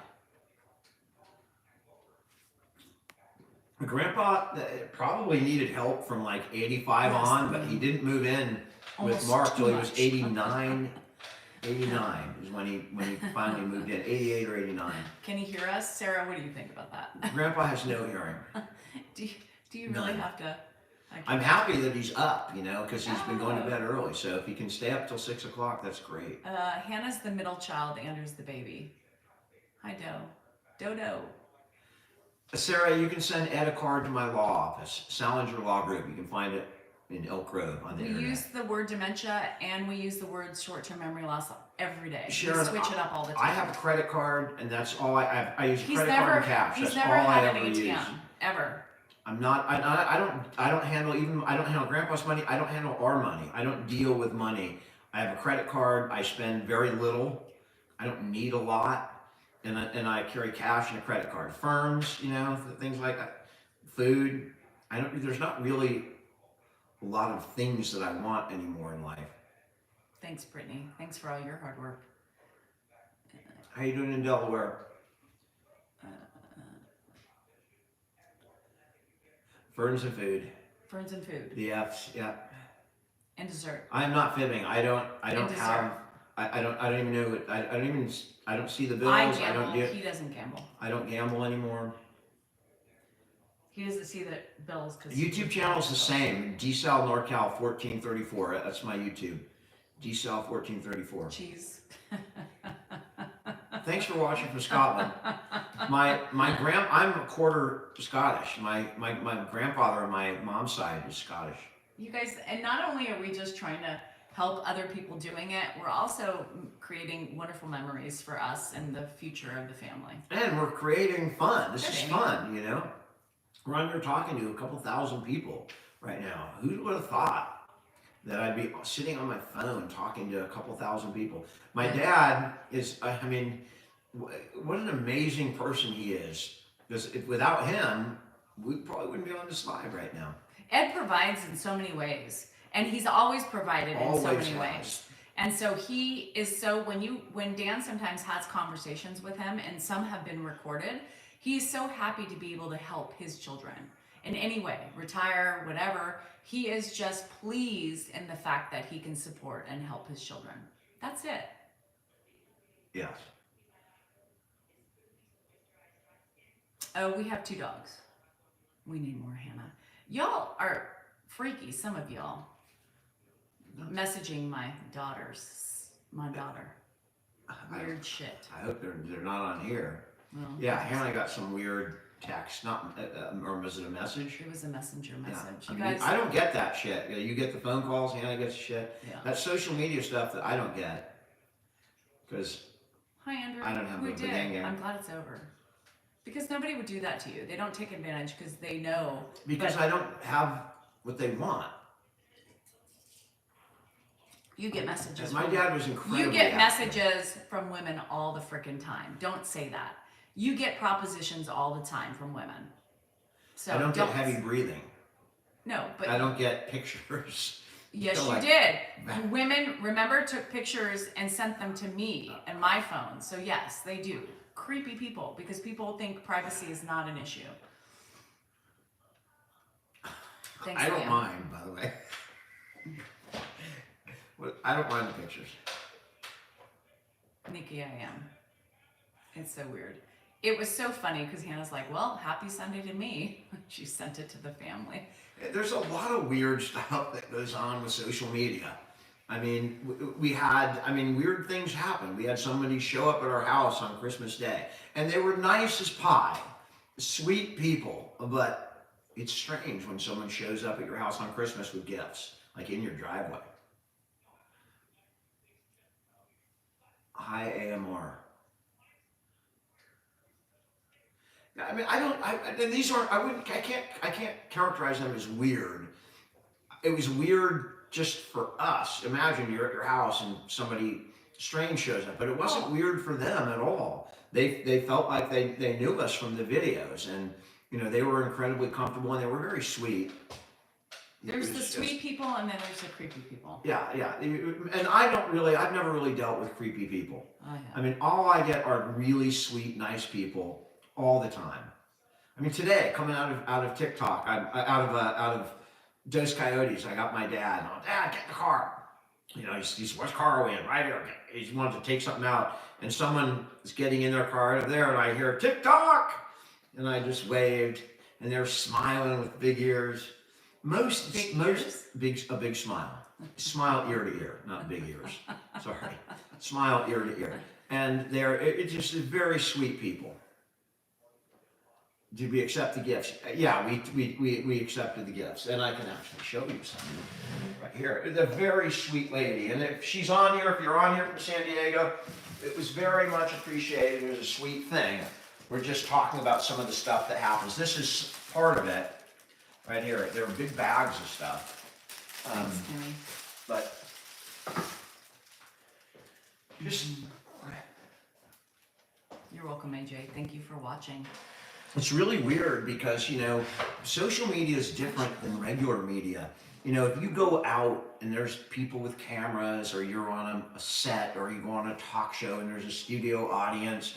Grandpa probably needed help from like 85 on, but he didn't move in with Almost Mark till he too was much. 89. 89 is when he finally moved in. 88 or 89. Can he hear us? Sarah, what do you think about that? Grandpa has no hearing. Do you really None. have to? I'm happy that he's up, because he's been going to bed early. So if he can stay up till 6 o'clock, that's great. Hannah's the middle child. Andrew's the baby. Hi, Dodo. Sarah, you can send Ed a card to my law office, Salinger Law Group. You can find it in Elk Grove on the internet. We use the word dementia and we use the word short-term memory loss every day. Sharon, we switch it up all the time. I have a credit card, and that's all I use. He's Credit card and cash. He's That's never all I had ever an ATM use. ever. I'm not. I don't handle Grandpa's money. I don't handle our money. I don't deal with money. I have a credit card. I spend very little. I don't need a lot, and I carry cash and a credit card. Firms, things like that. Food. There's not really a lot of things that I want anymore in life. Thanks, Brittany. Thanks for all your hard work. How you doing in Delaware? Ferns and food. Ferns and food. The F's, yeah. And dessert. I'm not fibbing. I don't dessert. have. I don't even know. I don't see the bills. I gamble. He doesn't gamble. I don't gamble anymore. He doesn't see the bills because YouTube channel is the same. DSal NorCal 1434. That's my YouTube. DSal 1434. Cheese. Thanks for watching from Scotland. I'm a quarter Scottish. My grandfather on my mom's side is Scottish. You guys, and not only are we just trying to help other people doing it, we're also creating wonderful memories for us and the future of the family. And we're creating fun. This is Amy. fun, We're on here talking to a couple thousand people right now. Who would have thought that I'd be sitting on my phone talking to a couple thousand people? My dad is, what an amazing person he is. Because without him, we probably wouldn't be on this live right now. Ed provides in so many ways, and he's always provided in so many ways. And so he is when Dan sometimes has conversations with him, and some have been recorded, he's so happy to be able to help his children in any way, retire, whatever. He is just pleased in the fact that he can support and help his children. That's it. Yes. Oh, we have 2 dogs. We need more, Hannah. Y'all are freaky, some of y'all. Messaging my daughter. Weird shit. I hope they're not on here. Well, Yeah, Hannah got some weird text. Not, or was it a message? It was a messenger message. Yeah. You guys, I don't get that shit. You get the phone calls, Hannah gets shit. Yeah. That's social media stuff that I don't get. Because Hi, Andrew. I don't have We the did. gang. I'm glad it's over. Because nobody would do that to you. They don't take advantage because they know. Because I don't have what they want. You get messages. My dad was incredibly You get active. messages from women all the frickin' time. Don't say that. You get propositions all the time from women. So I don't get heavy breathing. No, but I don't get pictures. yes, They're you like- did. Women, remember, took pictures and sent them to me and my phone. So yes, they do. Creepy people, because people think privacy is not an issue. Thanks, I don't Liam. mind, by the way. I don't mind the pictures. Nikki, I am. It's so weird. It was so funny because Hannah's like, well, happy Sunday to me. She sent it to the family. There's a lot of weird stuff that goes on with social media. I mean, weird things happen. We had somebody show up at our house on Christmas Day, and they were nice as pie, sweet people, but it's strange when someone shows up at your house on Christmas with gifts, like in your driveway. Hi, AMR. I mean, and these aren't, I can't characterize them as weird. It was weird just for us. Imagine you're at your house and somebody strange shows up, but it wasn't weird for them at all. They felt like they knew us from the videos, and they were incredibly comfortable, and they were very sweet. There's the sweet people, and then there's the creepy people. Yeah. And I've never really dealt with creepy people. I mean, all I get are really sweet, nice people all the time. I mean, today, coming out of TikTok, out of Dos Coyotes, I got my dad. I'm like, Dad, get in the car. He's what car are we in? Right here. He wanted to take something out, and someone is getting in their car over there, and I hear TikTok, and I just waved, and they're smiling with big ears. A big smile. Smile ear to ear, not big ears. Sorry. Smile ear to ear. And it's just very sweet people. Did we accept the gifts? Yeah, we accepted the gifts. And I can actually show you something right here. It's a very sweet lady. And if she's on here, if you're on here from San Diego, it was very much appreciated. It was a sweet thing. We're just talking about some of the stuff that happens. This is part of it. Right here, there are big bags of stuff. Thanks, Kimmy. But just You're welcome, AJ. Thank you for watching. it's really weird because social media is different than regular media. If you go out and there's people with cameras, or you're on a set, or you go on a talk show and there's a studio audience,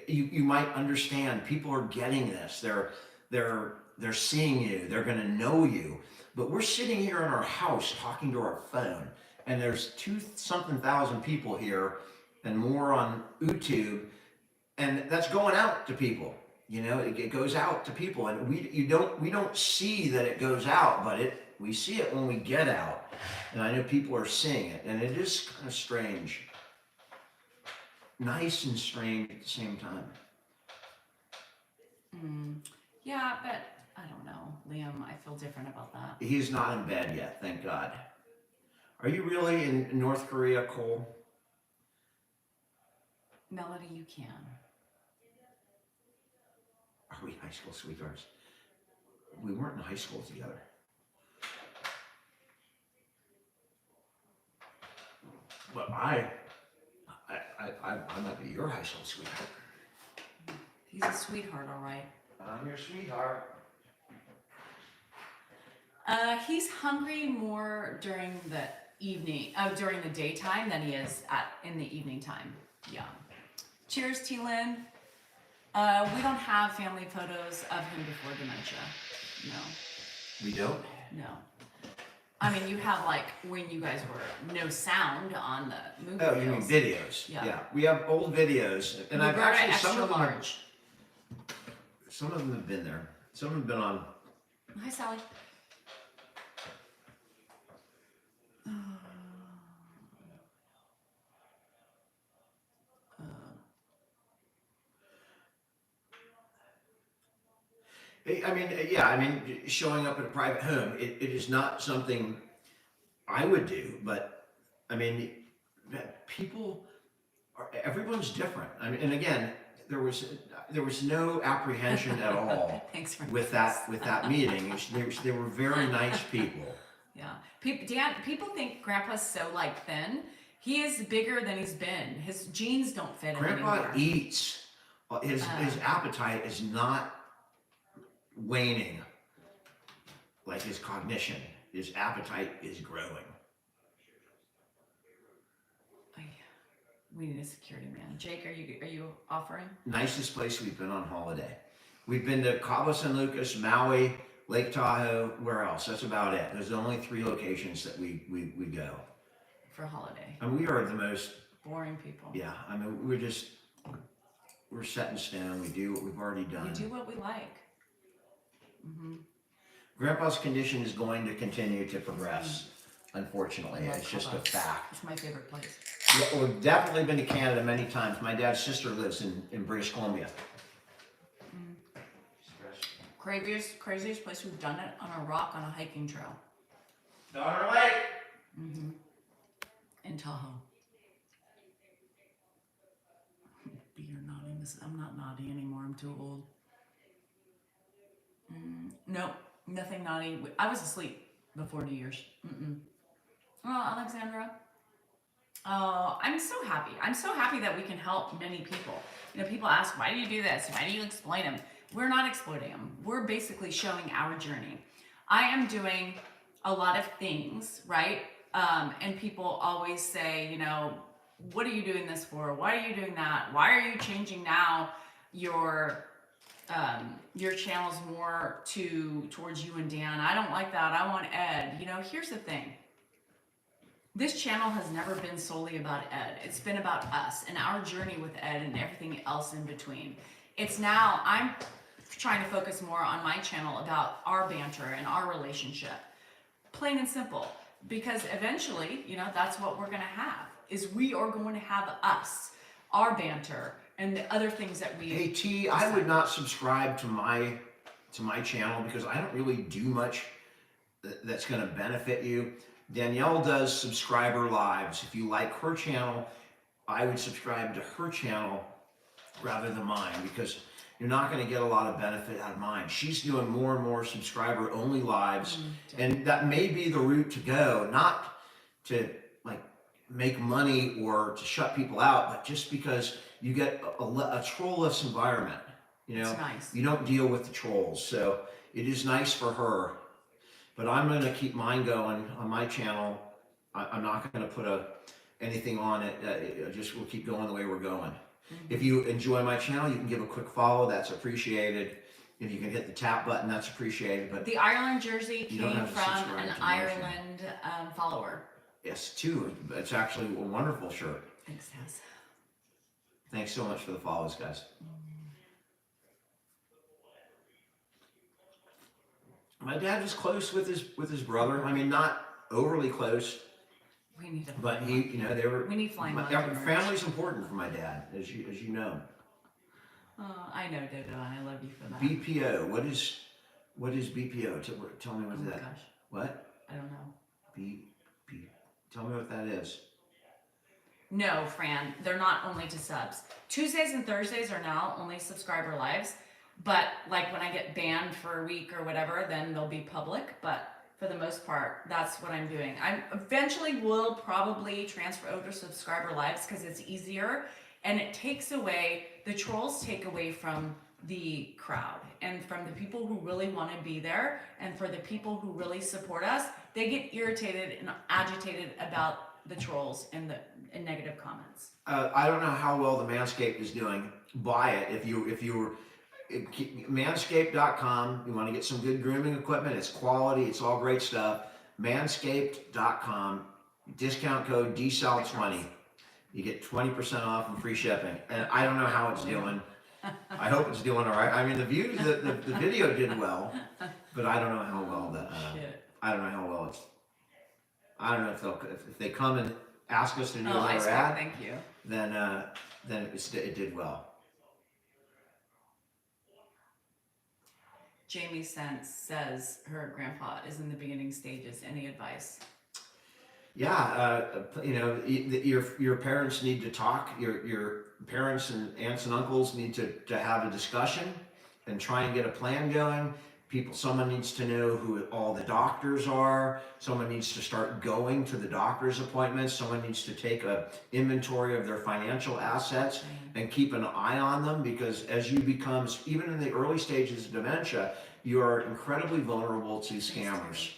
you might understand people are getting this. They're seeing you, they're gonna know you. But we're sitting here in our house talking to our phone, and there's 2-something thousand people here and more on YouTube, and that's going out to people. It goes out to people, and we don't see that it goes out, but we see it when we get out. And I know people are seeing it, and it is kind of strange. Nice and strange at the same time. Yeah, but I don't know, Liam. I feel different about that. He's not in bed yet, thank God. Are you really in North Korea, Cole? Melody, you can. Are we high school sweethearts? We weren't in high school together. But I might be your high school sweetheart. He's a sweetheart, all right. I'm your sweetheart. He's hungry more during the evening, during the daytime than he is in the evening time. Yeah. Cheers, T-Lynn. We don't have family photos of him before dementia. No. We don't? No. I mean, you have when you guys were no sound on the movie. Oh, you mean reels. videos? Yeah. We have old videos, and I've Roberta actually extra some of them have been there. Some have been on. Hi, Sally. Showing up at a private home, it is not something I would do, but everyone's different. And again, there was no apprehension at all Thanks for with that meeting. They were very nice people. Yeah. People think Grandpa's so thin. He is bigger than he's been. His jeans don't fit him Grandpa anymore. eats. His appetite is not waning like his cognition. His appetite is growing. We need a security man. Jake, are you offering? Nicest place we've been on holiday. We've been to Cabo San Lucas, Maui, Lake Tahoe. Where else? That's about it. There's only 3 locations that we go. for holiday. And we are the most, Boring people. yeah, I mean, we're set in stone. We do what we've already done. We do what we like. Mm-hmm. Grandpa's condition is going to continue to progress, unfortunately. I love It's just a Clubhouse. fact. It's my favorite place. Yeah, we've definitely been to Canada many times. My dad's sister lives in British Columbia. Craziest place we've done it on a rock on a hiking trail. Daughter Lake. Mm-hmm. In Tahoe. Be your nodding. I'm not naughty anymore. I'm too old. No, nothing naughty. I was asleep before New Year's. Oh, Alexandra. Oh, I'm so happy. I'm so happy that we can help many people. You know, people ask, why do you do this? Why do you exploit them? We're not exploiting them. We're basically showing our journey. I am doing a lot of things, right? And people always say, you know, what are you doing this for? Why are you doing that? Why are you changing now your channels more towards you and Dan? I don't like that. I want Ed. You know, here's the thing. This channel has never been solely about Ed. It's been about us and our journey with Ed and everything else in between. It's now, I'm trying to focus more on my channel about our banter and our relationship. Plain and simple. Because eventually, you know, that's what we're gonna have, is we are going to have us, our banter, and the other things that we... Hey T, I would not subscribe to my channel because I don't really do much that's gonna benefit you. Danielle does subscriber lives. If you like her channel, I would subscribe to her channel rather than mine because you're not going to get a lot of benefit out of mine. She's doing more and more subscriber only lives, and that may be the route to go, not to like make money or to shut people out, but just because you get a troll-less environment. You know, it's nice. You don't deal with the trolls, so it is nice for her. But I'm going to keep mine going on my channel. I'm not going to put anything on it. We'll keep going the way we're going. If you enjoy my channel, you can give a quick follow. That's appreciated. If you can hit the tap button, that's appreciated. But the Ireland jersey you don't came have to from subscribe an to my Ireland follower. yes, too. It's actually a wonderful shirt. Thanks, Taz. Thanks so much for the follows, guys. My dad was close with his brother. I mean, not overly close, We need to. but he, you know, they were. We need flying monkey merch. Family's important for my dad, as you know. I know, Dodo, and I love you for that. BPO. What is BPO? Tell me what Oh my that. gosh, What? I don't know. B. Tell me what that is. No, Fran, they're not only to subs. Tuesdays and Thursdays are now only subscriber lives, but like when I get banned for a week or whatever, then they'll be public. But for the most part, that's what I'm doing. I eventually will probably transfer over to subscriber lives because it's easier and it takes away, the trolls take away from the crowd and from the people who really want to be there, and for the people who really support us, they get irritated and agitated about the trolls and the negative comments. I don't know how well the Manscaped is doing. Buy it if you were manscaped.com. You want to get some good grooming equipment. It's quality. It's all great stuff. Manscaped.com. Discount code DSAL20. You get 20% off and free shipping. And I don't know how it's doing. I hope it's doing all right. I mean, the video did well, but I don't know how well I don't know how well it's. I don't know if they come and ask us to do another ad. Thank you. Then it did well. Jamie says her grandpa is in the beginning stages. Any advice? Yeah, you know, your parents need to talk. Your parents and aunts and uncles need to have a discussion and try and get a plan going. Someone needs to know who all the doctors are. Someone needs to start going to the doctor's appointments. Someone needs to take an inventory of their financial assets and keep an eye on them, because as you become, even in the early stages of dementia, you are incredibly vulnerable to scammers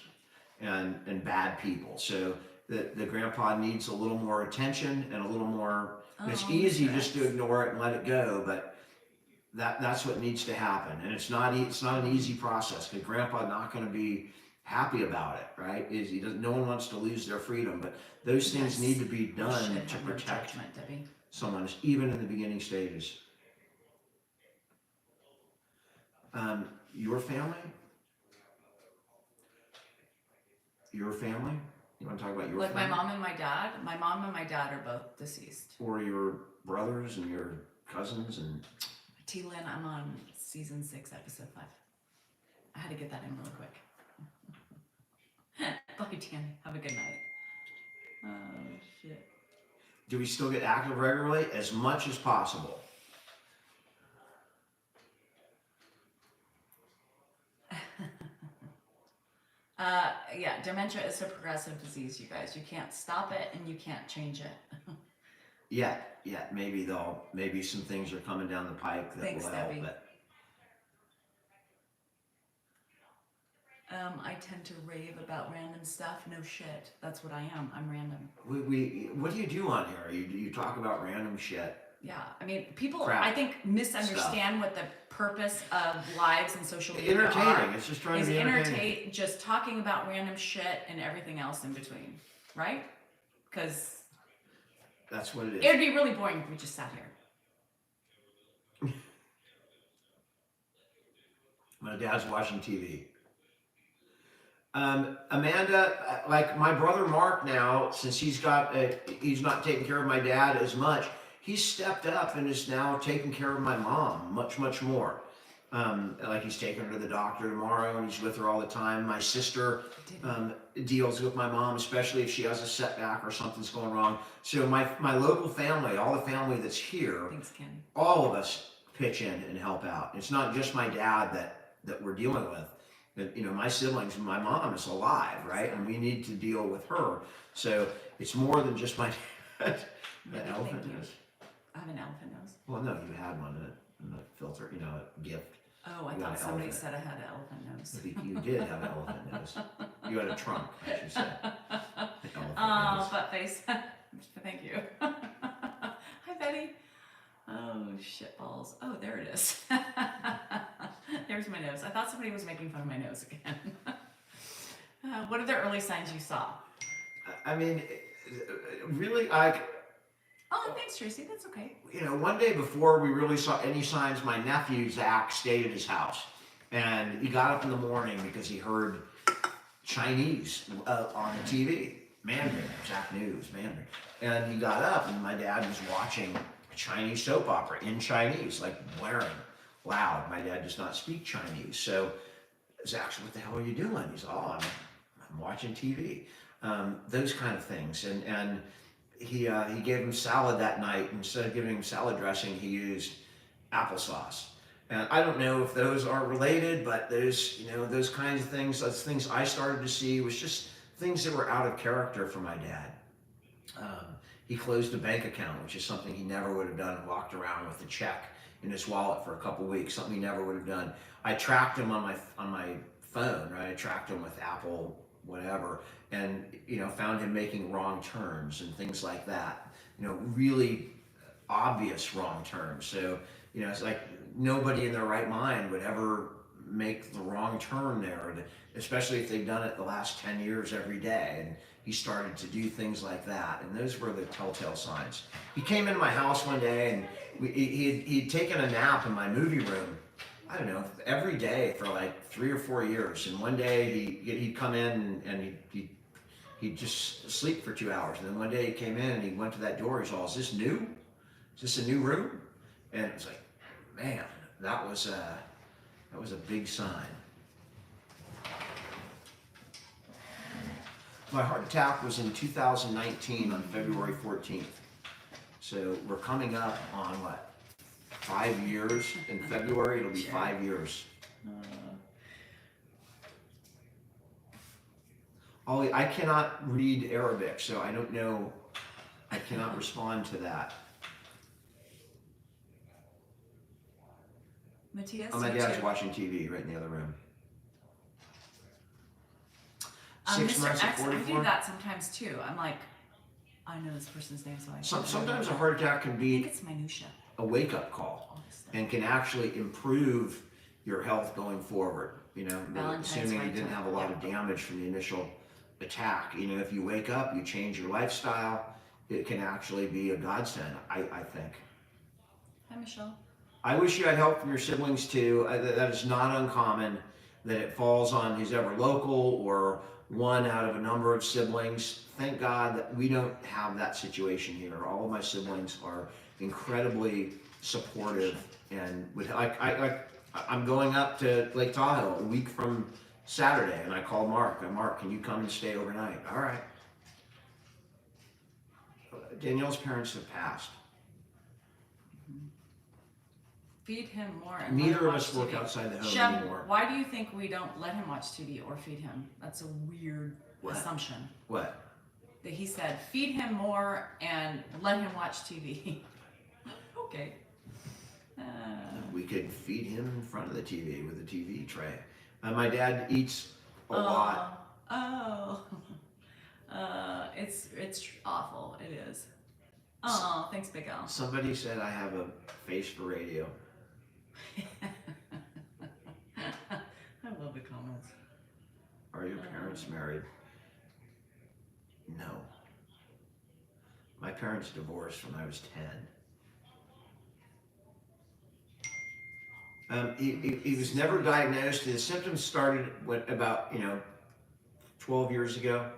and bad people. So the grandpa needs a little more attention and a little more. It's easy just to ignore it and let it go, but that's what needs to happen, and it's not an easy process, because grandpa not going to be happy about it, right? Is he doesn't. No one wants to lose their freedom, but those things need to be done Should to have no protect judgment, Debbie. someone, even in the beginning stages. Your family? Your family? You want to talk about your Like family? my mom and my dad. My mom and my dad are both deceased. Or your brothers and your cousins and... T-Lynn, I'm on season 6, episode 5. I had to get that in really quick. Bye, Danny. Have a good night. Oh, shit. Do we still get active regularly? As much as possible. Yeah, dementia is a progressive disease, you guys. You can't stop it and you can't change it. Yeah, maybe some things are coming down the pike that Thanks, will help Debbie. it. I tend to rave about random stuff. No shit. That's what I am. I'm random. What do you do on here? You talk about random shit. Yeah, I mean, people, Crap. I think, misunderstand what the purpose of lives and social media Entertaining. are. It's just trying Is to be entertaining. just talking about random shit and everything else in between, right? Because That's what it is. it would be really boring if we just sat here. My dad's watching TV. Amanda, like my brother Mark now, since he's not taking care of my dad as much, he's stepped up and is now taking care of my mom much, much more. Like he's taking her to the doctor tomorrow and he's with her all the time. My sister deals with my mom, especially if she has a setback or something's going wrong. So my local family, all the family that's here, Thanks, Kenny. all of us pitch in and help out. It's not just my dad that we're dealing with. But, my siblings, my mom is alive, right? And we need to deal with her. So it's more than just my dad. The elephant Thank you. nose. I have an elephant nose. Well, no, you had one in a filter, a gift. Oh, I You got thought an somebody elephant. said I had an elephant nose. You did have an elephant nose. You had a trunk, I should say. An elephant Oh, nose. butt face. Thank you. Hi, Betty. Oh, shit balls. Oh, there it is. There's my nose. I thought somebody was making fun of my nose again. What are the early signs you saw? I mean, really, Oh, thanks, Tracy. That's okay. one day before we really saw any signs, my nephew, Zach, stayed at his house. And he got up in the morning because he heard Chinese on the TV. Mandarin, Zach News, Mandarin. And he got up and my dad was watching a Chinese soap opera in Chinese, like blaring loud. My dad does not speak Chinese. So Zach's, what the hell are you doing? He's, I'm watching TV. Those kind of things. And he gave him salad that night. Instead of giving him salad dressing, he used applesauce. And I don't know if those are related, but those kinds of things, those things I started to see was just things that were out of character for my dad. He closed a bank account, which is something he never would have done, walked around with a check in his wallet for a couple weeks, something he never would have done. I tracked him on my phone, right? I tracked him with Apple, whatever, and found him making wrong turns and things like that. Really obvious wrong turns. So it's like nobody in their right mind would ever make the wrong turn there, especially if they've done it the last 10 years every day. And he started to do things like that, and those were the telltale signs. He came into my house one day, and he'd taken a nap in my movie room, I don't know, every day for like 3 or 4 years. And one day he'd come in and he'd just sleep for 2 hours. And then one day he came in and he went to that door. He's all, "Is this new? Is this a new room?" And it was like, man, that was a big sign. My heart attack was in 2019 on February 14th. So we're coming up on 5 years in February. It'll be 5 years. Ollie, I cannot read Arabic, so I don't know. I cannot respond to that. Matthias, Oh, my you dad's too? watching TV right in the other room. Mr. 6 months at X, I 44. do that sometimes too. I'm like, I know this person's name, so I Sometimes a heart attack can I think be it's minutia. a wake-up call Honestly. and can actually improve your health going forward. You know, Valentine's assuming he right didn't to- have a lot yeah. of damage from the initial attack. You know, if you wake up, you change your lifestyle, it can actually be a godsend, I think. Hi, Michelle. I wish you had help from your siblings too. That is not uncommon, that it falls on who's ever local or one out of a number of siblings. Thank God that we don't have that situation here. All of my siblings are incredibly supportive, and I'm going up to Lake Tahoe a week from Saturday, and I called Mark. Mark, can you come and stay overnight? All right. Danielle's parents have passed. Feed him more. And let Neither him of watch us work TV. outside the home Shem, anymore. why do you think we don't let him watch TV or feed him? That's a weird What? assumption. What? That he said, feed him more and let him watch TV. Okay. We could feed him in front of the TV with a TV tray. My dad eats a lot. It's awful. It is. Oh, thanks, Big Al. Somebody said I have a face for radio. I love the comments. Are your parents married? No. My parents divorced when I was 10. He was never diagnosed. The symptoms started about 12 years ago,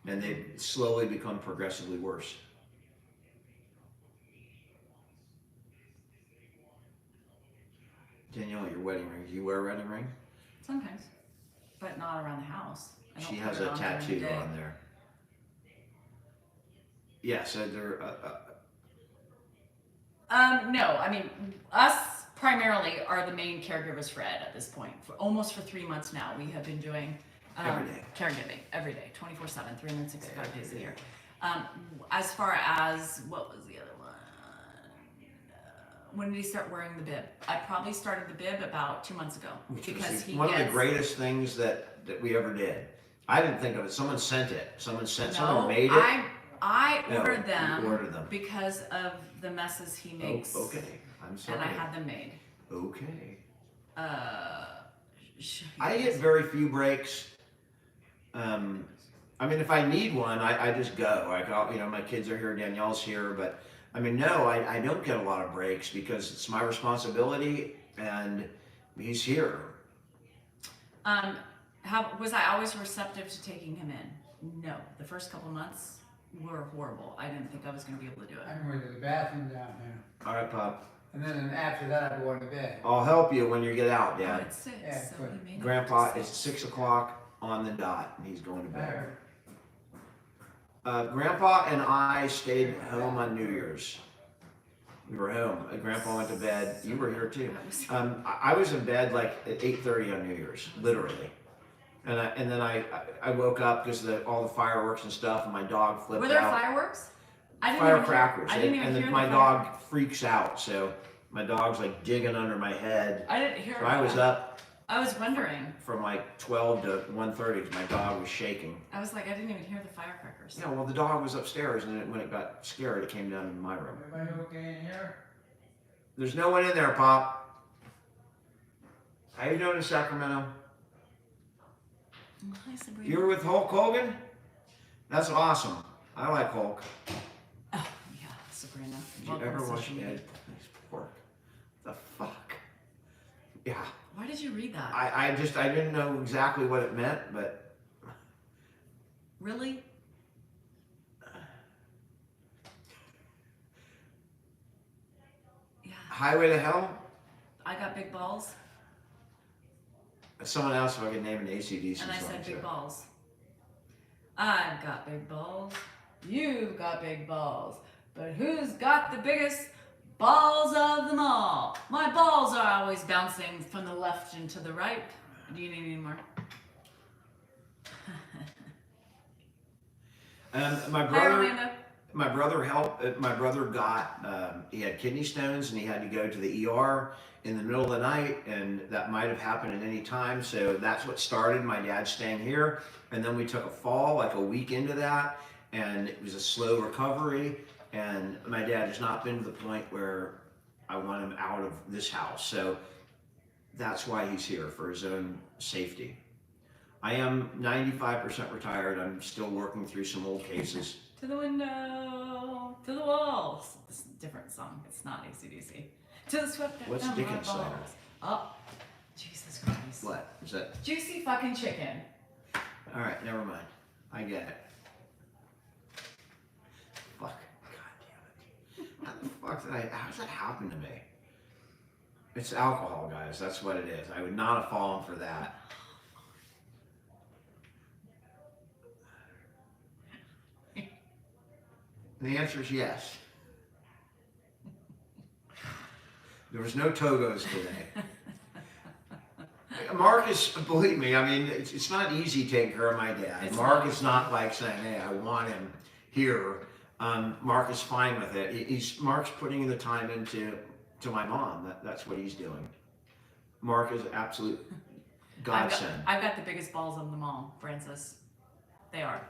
and they slowly become progressively worse. Danielle, your wedding ring. Do you wear a wedding ring? Sometimes, but not around the house. I don't She put has it a on during the tattoo day. on there. Yeah, so they're. No, I mean, us primarily are the main caregivers for Ed at this point. For almost 3 months now, we have been doing Every day. caregiving every day, 24/7, 365 days a year. As far as what was the other one? When did he start wearing the bib? I probably started the bib about 2 months ago Which because was he one gets, of the greatest things that we ever did. I didn't think of it. Someone sent it. Someone made it. I No, ordered them, you ordered them. because of the messes he makes. Oh, okay, I'm sorry. And I had them made. Okay. Sh- I get very few breaks. I mean, if I need one, I just go. I go. My kids are here. Danielle's here, but I mean, no, I don't get a lot of breaks because it's my responsibility, and he's here. Was I always receptive to taking him in? No. The first couple months were horrible. I didn't think I was going to be able to do it. I'm going to the bathroom down here. All right, Pop. And then after that, I go to bed. I'll help you when you get out, Oh, Dad. it's 6, Yeah, so good. he made it Grandpa, to it's 6. 6 o'clock on the dot, and he's going to I bed. heard. Grandpa and I stayed home on New Year's. We were home. Grandpa went to bed. You were here too. I was in bed like at 8:30 on New Year's, literally. And then I woke up because all the fireworks and stuff, and my dog flipped Were there out. fireworks? I didn't Firecrackers. Even hear, I didn't even and hear my the dog fireworks. freaks out, so my dog's like digging under my head. I didn't hear. So I was up I was wondering. from like 12 to 1:30 because my dog was shaking. I was like, I didn't even hear the firecrackers. Yeah, well, the dog was upstairs, and then when it got scared, it came down into my room. Everybody okay in here? There's no one in there, Pop. How you doing in Sacramento? Hi, Sabrina. You were with Hulk Hogan? That's awesome. I like Hulk. Oh, yeah, Sabrina. Did you Welcome ever to watch social media. Ed Plays Pork? The fuck? Yeah. Why did you read that? I didn't know exactly what it meant, but Really? Yeah. Highway to Hell? I got big balls, Someone else, if I could name an AC/DC and I song, said too. big balls. I've got big balls. You've got big balls. But who's got the biggest balls of them all? My balls are always bouncing from the left and to the right. Do you need any more? My Hi, brother. Orlando. My brother helped. My brother got. He had kidney stones, and he had to go to the ER in the middle of the night, and that might have happened at any time. So that's what started my dad staying here, and then we took a fall like a week into that, and it was a slow recovery. And my dad has not been to the point where I want him out of this house. So that's why he's here, for his own safety. I am 95% retired. I'm still working through some old cases. To the window, to the walls. It's a different song. It's not AC/DC. To the swept. What's down Dickens' my song? balls. Oh, Jesus Christ. What? Is that? Juicy fucking chicken. All right, never mind. I get it. Fuck. God damn it. How the fuck how does that happen to me? It's alcohol, guys. That's what it is. I would not have fallen for that. The answer is yes. There was no Togos today. Marcus, believe me, I mean, it's not easy taking care of my dad. Mark is not like saying, hey, I want him here. Mark is fine with it. Mark's putting the time into my mom. That's what he's doing. Mark is absolute godsend. I've got the biggest balls of them all, Francis. They are.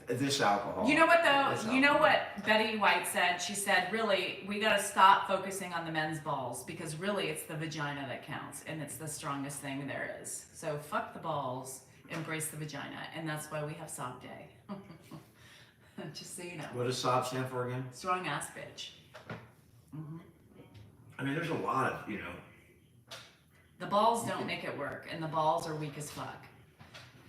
This alcohol. You know what though? You know what Betty White said? She said, really, we got to stop focusing on the men's balls because really it's the vagina that counts and it's the strongest thing there is. So fuck the balls, embrace the vagina, and that's why we have Sob Day. Just so you know. What does SOB stand for again? Strong ass bitch. Mm-hmm. I mean, there's a lot of, you know. The balls don't make it work, and the balls are weak as fuck.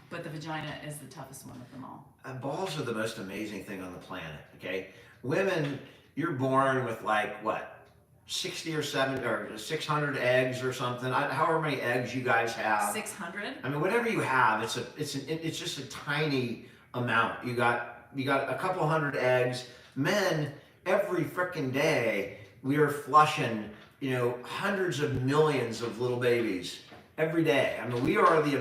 But the vagina is the toughest one of them all. Balls are the most amazing thing on the planet, okay? Women, you're born with like, what, 60 or 7 or 600 eggs or something. However many eggs you guys have. 600? I mean, whatever you have, it's just a tiny amount. You got a couple hundred eggs. Men, every frickin' day, we are flushing, you know, hundreds of millions of little babies. Every day. I mean, we are the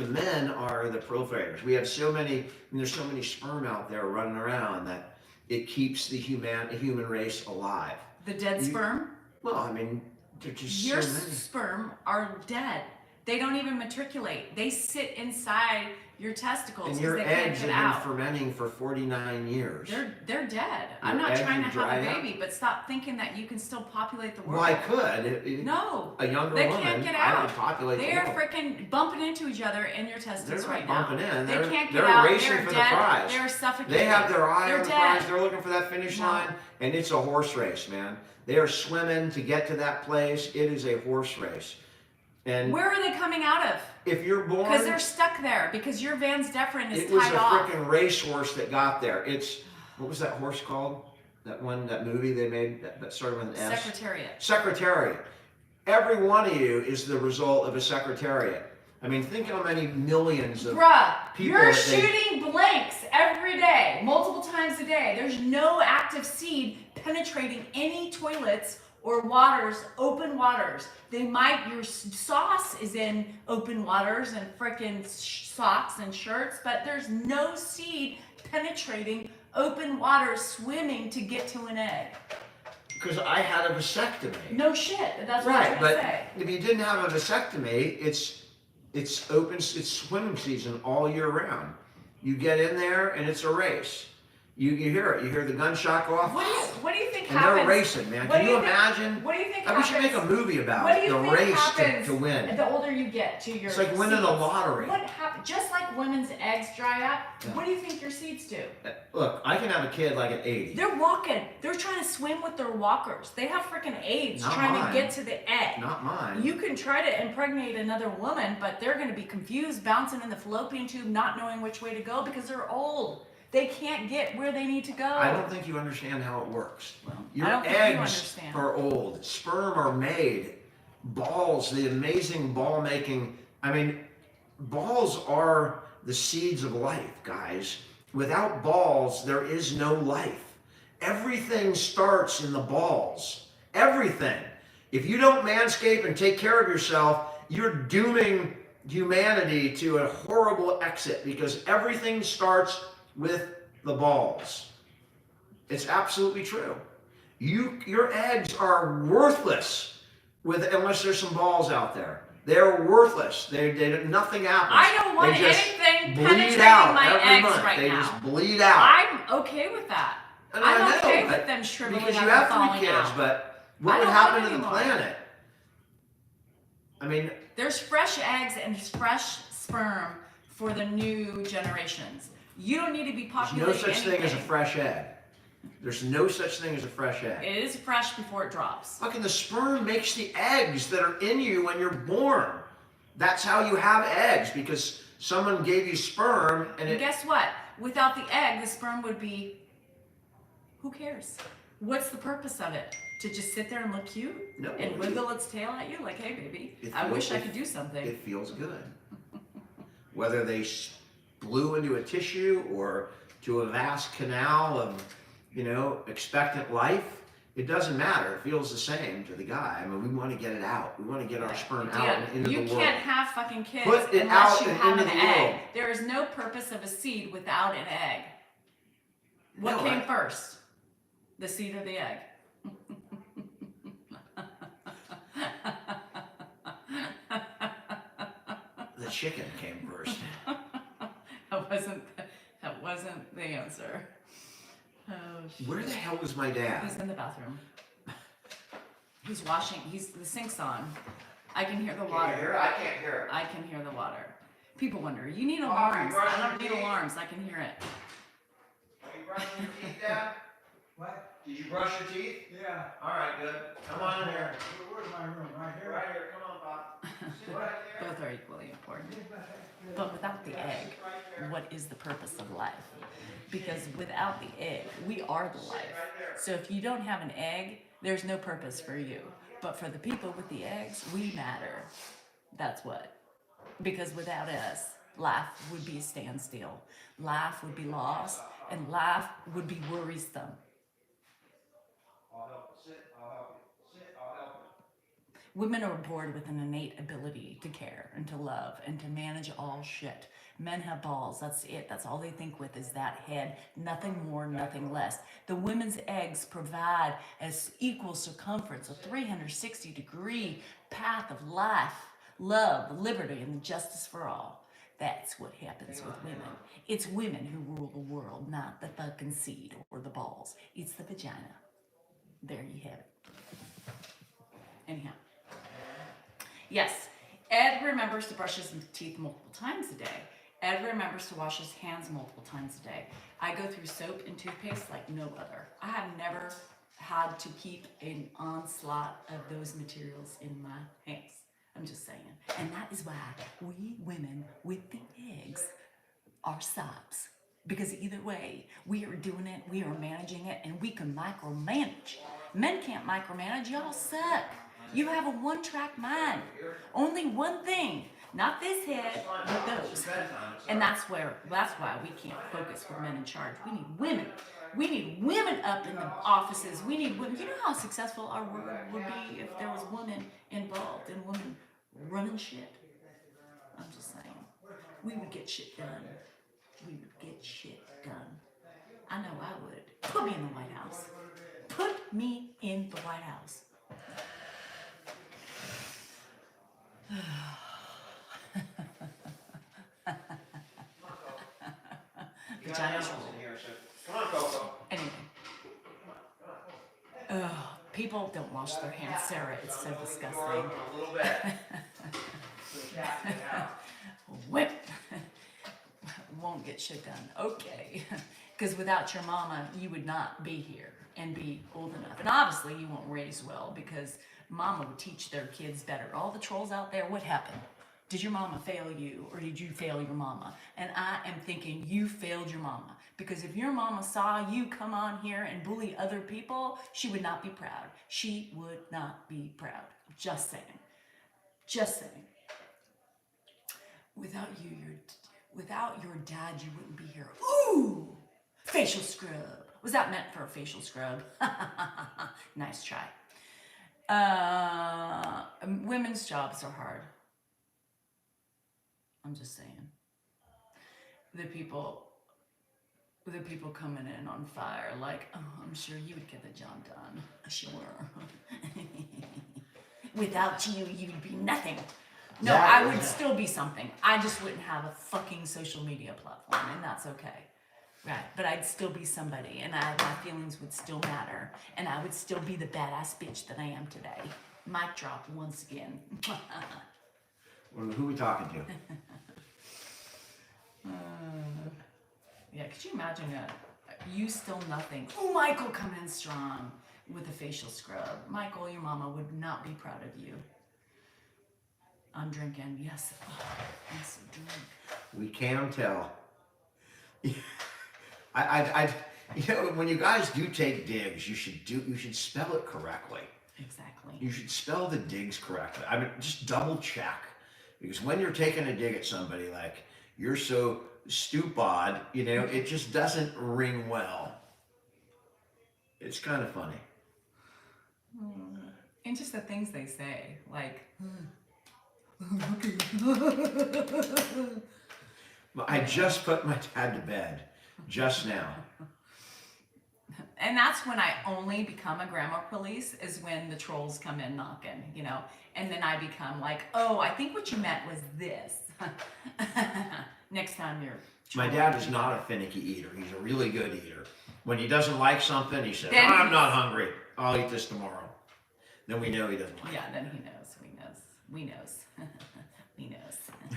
men are the proliferators. We have so many, I mean, there's so many sperm out there running around that it keeps the human race alive. The dead sperm? Well, I mean, there's just Your so many. sperm are dead. They don't even matriculate. They sit inside your testicles And because your they can't eggs get have out. been fermenting for 49 years. They're dead. I'm Your not eggs trying to are have a dried baby, but stop thinking that you can still populate the world. Well, I could. No. A younger They woman, can't get I out. would populate They the are world. freaking bumping into each other in your They're testes not right now. bumping in. They can't get They're out. racing They're for dead. the prize. They're suffocating. They have their eye They're on the dead. prize. They're looking for that finish No. line, and it's a horse race, man. They are swimming to get to that place. It is a horse race. And Where are they coming out of? if you're born, Because they're stuck there. Because your Vans Deferens is it was a tied off. freaking racehorse that got there. What was that horse called? That movie they made that started with an S? Secretariat. Secretariat. Every one of you is the result of a secretariat. I mean, think how many millions of Bruh, people you're that they- shooting blanks every day, multiple times a day. There's no active seed penetrating any toilets or waters, open waters. Your sauce is in open waters and frickin' socks and shirts, but there's no seed penetrating open waters swimming to get to an egg. Because I had a vasectomy. No shit, that's what Right, I'm but trying to say. if you didn't have a vasectomy, it's swimming season all year round. You get in there and it's a race. You hear it. You hear the gunshot go off. What do you think and happens? they're racing, man. What Can do you think- imagine? What do you think We happens? should make a movie about What do it. you The think race happens to win. the older you get to your It's like winning the seeds? lottery. What happens? Just like women's eggs dry up, Yeah. what do you think your seeds do? Look, I can have a kid like at 80. They're walking. They're trying to swim with their walkers. They have freaking AIDS Not trying mine. to get to the egg. Not mine. You can try to impregnate another woman, but they're going to be confused, bouncing in the fallopian tube, not knowing which way to go because they're old. They can't get where they need to go. I don't think you understand how it works. Your I don't think you eggs understand. are old. Sperm are made. Balls, the amazing ball making. I mean, balls are the seeds of life, guys. Without balls, there is no life. Everything starts in the balls. Everything. If you don't manscape and take care of yourself, you're dooming humanity to a horrible exit because everything starts with the balls. It's absolutely true. Your eggs are worthless unless there's some balls out there. They're worthless. Nothing happens. I don't want They just anything bleed penetrating out my every eggs month. right They now. just bleed out. I'm okay with that. And I I'm know, okay but- with them shriveling because up you and have falling 3 kids, out. but I what would don't happen want to the any more. planet? I mean, There's fresh eggs and fresh sperm for the new generations. You don't need to be there's populating no such anything. thing as a fresh egg. There's no such thing as a fresh egg. It is fresh before it drops. Fucking the sperm makes the eggs that are in you when you're born. That's how you have eggs, because someone gave you sperm and And it. guess what? Without the egg, the sperm would be, who cares? What's the purpose of it? To just sit there and look cute? No. And wiggle its tail at you like, hey baby, It I feels- wish I could do something. It feels good. Whether they blew into a tissue or to a vast canal of, expectant life, it doesn't matter. It feels the same to the guy. I mean, we want to get it out. We want to get our sperm out and into the world. You can't have fucking kids Put it unless out you and have into an the egg. world. There is no purpose of a seed without an egg. What No, came first? The seed or the egg? The chicken came first. That wasn't the answer. Oh, shit. Where the hell is my dad? He's in the bathroom. He's washing. The sink's on. I can hear the water. I can't hear it. I can hear the water. People wonder, you need you alarms. brushing I don't your need teeth? alarms. I can hear it. Are you brushing your teeth, Dad? What? Did you brush your teeth? Yeah. All right, good. Come on in here. Where's my room? Right here? Right here. Come on, Pop. Sit right there. Both are equally important. But without the egg, what is the purpose of life? Because without the egg, we are the life. So if you don't have an egg, there's no purpose for you. But for the people with the eggs, we matter. That's what. Because without us, life would be a standstill. Life would be lost, and life would be worrisome. I'll help you. Sit. I'll help you. Sit. I'll help you. Women are born with an innate ability to care and to love and to manage all shit. Men have balls, that's it. That's all they think with is that head. Nothing more, nothing less. The women's eggs provide an equal circumference, a 360-degree path of life, love, liberty, and justice for all. That's what happens with women. It's women who rule the world, not the fucking seed or the balls. It's the vagina. There you have it. Anyhow. Yes, Ed remembers to brush his teeth multiple times a day. Ed remembers to wash his hands multiple times a day. I go through soap and toothpaste like no other. I have never had to keep an onslaught of those materials in my hands. I'm just saying. And that is why we women with the eggs are sobs. Because either way, we are doing it, we are managing it, and we can micromanage. Men can't micromanage, y'all suck. You have a one-track mind. Only one thing. Not this head, but those. And that's why we can't focus with men in charge. We need women. We need women up in the offices. We need women. You know how successful our world would be if there was women involved and women running shit? I'm just saying. We would get shit done. We would get shit done. I know I would. Put me in the White House. Put me in the White House. Vaginas rule. Come on, Coco. Anyway. Ugh, people don't wash their hands, Sarah. It's so disgusting. A little bit. Whip. Won't get shit done. Okay. Because without your mama, you would not be here and be old enough. And obviously you won't raise well because mama would teach their kids better. All the trolls out there, what happened? Did your mama fail you or did you fail your mama? And I am thinking you failed your mama. Because if your mama saw you come on here and bully other people, she would not be proud. She would not be proud. Just saying. Just saying. Without your dad, you wouldn't be here. Ooh! Facial scrub. Was that meant for a facial scrub? Nice try. Women's jobs are hard. I'm just saying. The people coming in on fire, like, oh, I'm sure you would get the job done. Sure. Without you, you'd be nothing. No, I would still be something. I just wouldn't have a fucking social media platform, and that's okay. Right, but I'd still be somebody, and my feelings would still matter, and I would still be the badass bitch that I am today. Mic drop once again. Who are we talking to? Yeah, could you imagine you still nothing? Oh, Michael coming in strong with a facial scrub. Michael, your mama would not be proud of you. I'm drinking. Yes. Oh, I'm so drunk. We can tell. I when you guys do take digs, you should spell it correctly. Exactly. You should spell the digs correctly. I mean, just double check, because when you're taking a dig at somebody, like, you're so stupid, it just doesn't ring well. It's kind of funny. And just the things they say, like. I just put my dad to bed just now. And that's when I only become a grammar police, is when the trolls come in knocking, and then I become like, oh, I think what you meant was this. Next time you're My dad is not a finicky eater. He's a really good eater. When he doesn't like something, he says, Then I'm not hungry. I'll eat this tomorrow. Then we know he doesn't like Yeah, then he knows. We knows.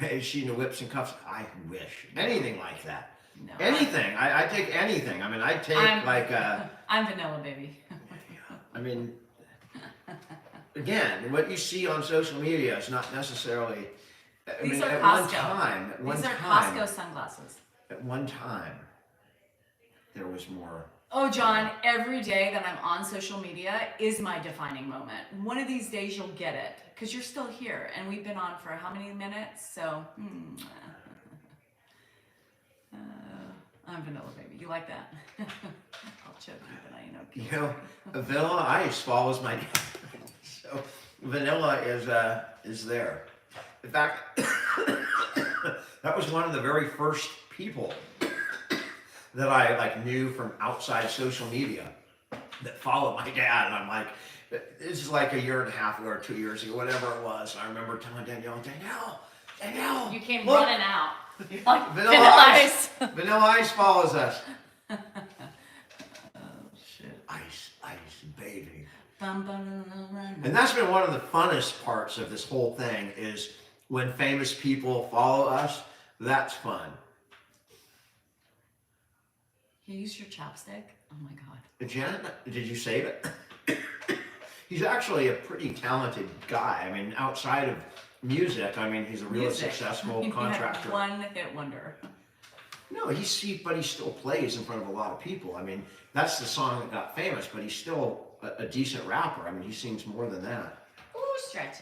it. Is she in the whips and cuffs? I wish. Anything like that. No. Anything. I take anything. I mean, I take I'm vanilla, baby. I mean, again, what you see on social media is not necessarily. These are at Costco. one These are time, Costco sunglasses. At one time, there was more. Oh, John, every day that I'm on social media is my defining moment. One of these days you'll get it, because you're still here, and we've been on for how many minutes? So, I'm vanilla, baby. You like that? I'll choke you, but I know. Vanilla Ice follows my dad. So vanilla is there. In fact, that was one of the very first people that I knew from outside social media that followed my dad. And I'm like, this is like a year and a half ago or 2 years ago, whatever it was. And I remember telling Danielle. You came look, running out. You're like, Vanilla Ice. Vanilla Ice follows us. Oh, shit. Ice, baby. Bum, bum, bum, bum. And that's been one of the funnest parts of this whole thing, is when famous people follow us. That's fun. You use your chapstick? Oh my god. Janet, did you save it? He's actually a pretty talented guy. I mean, outside of music, he's a really successful contractor. One hit wonder. No, but he still plays in front of a lot of people. I mean, that's the song that got famous, but he's still a decent rapper. I mean, he sings more than that. Ooh, stretches.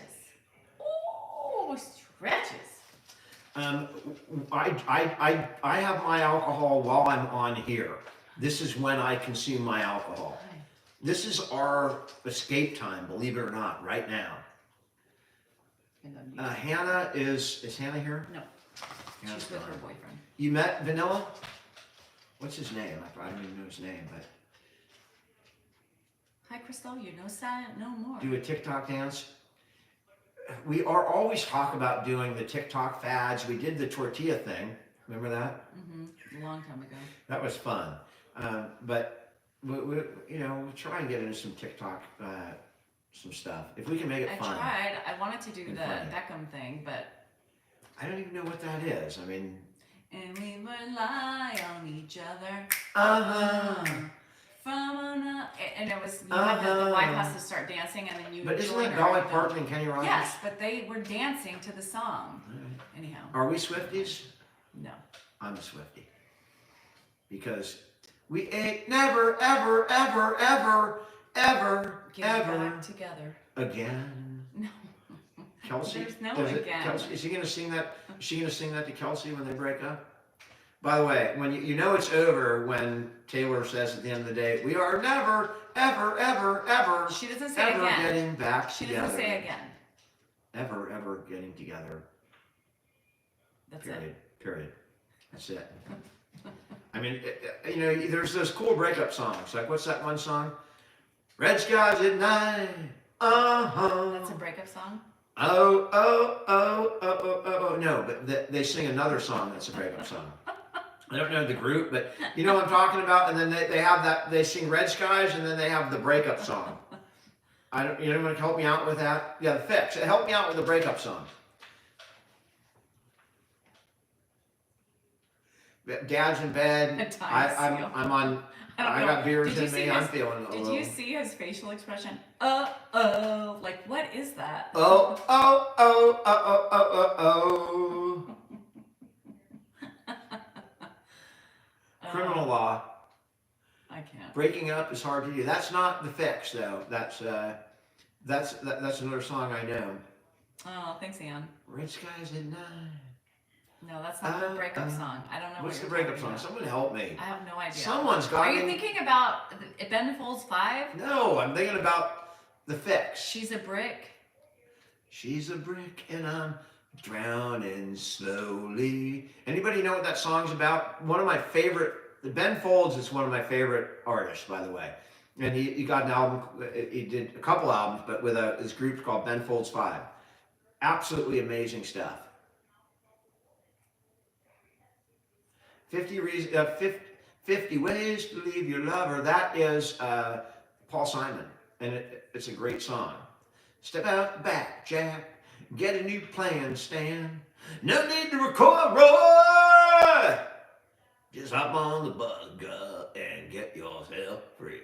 Ooh, stretches. I have my alcohol while I'm on here. This is when I consume my alcohol. This is our escape time, believe it or not, right now. Hannah is Hannah here? No. Hannah's She's with gone. her boyfriend. You met Vanilla? What's his name? I don't even know his name, but Hi, Crystal. You know silent no more. do a TikTok dance. We are always talk about doing the TikTok fads. We did the tortilla thing. Remember that? Mm-hmm. A long time ago. That was fun. But we'll try and get into some TikTok, some stuff. If we can make it fun. I tried. I wanted to do And the funny. Beckham thing, but. I don't even know what that is. I mean. And we rely on each other. And it was, the wife has to start dancing, and then you But isn't join that her. Dolly Parton and Kenny Rogers? Yes, but they were dancing to the song. Anyhow. Are we Swifties? No. I'm a Swiftie. Because we ain't never, ever, ever, ever, ever, Get ever back together. again. No. Kelsey? There's no Is it again. Kelsey? Is he gonna sing that? Is she gonna sing that to Kelsey when they break up? By the way, when you know it's over when Taylor says at the end of the day, we are never, ever, ever, ever, She doesn't say ever again. getting back She together. doesn't say again. Ever, ever getting together. That's Period. it. Period. That's it. I mean, there's those cool breakup songs. Like, what's that one song? Red skies at night. That's a breakup song? Oh, oh, oh, oh, oh, oh, oh. No, but they sing another song that's a breakup song. I don't know the group, but you know what I'm talking about? And then they have that, they sing Red Skies, and then they have the breakup song. You want to help me out with that? Yeah, the Fix. Help me out with the breakup song. Dad's in bed. I'm on. I got beers in me. I'm feeling a Did little. you see his facial expression? Like what is that? Oh. Criminal law. I can't. Breaking up is hard to do. That's not the fix, though. That's another song I know. Oh, thanks, Ann. Red skies at night. No, that's not the breakup song. I don't know What's what the you're breakup talking song? about. Someone help me. I have no idea. Someone's got Are me. you thinking about Ben Folds 5? No, I'm thinking about the fix. She's a brick. She's a brick and I'm drowning slowly. Anybody know what that song's about? One of my favorite. Ben Folds is one of my favorite artists, by the way. And he got an album. He did a couple albums, but with his group called Ben Folds 5. Absolutely amazing stuff. 50 Ways to Leave Your Lover. That is Paul Simon, and it's a great song. Step out back, Jack. Get a new plan, Stan. No need to record, Roy. Just hop on the bug and get yourself free.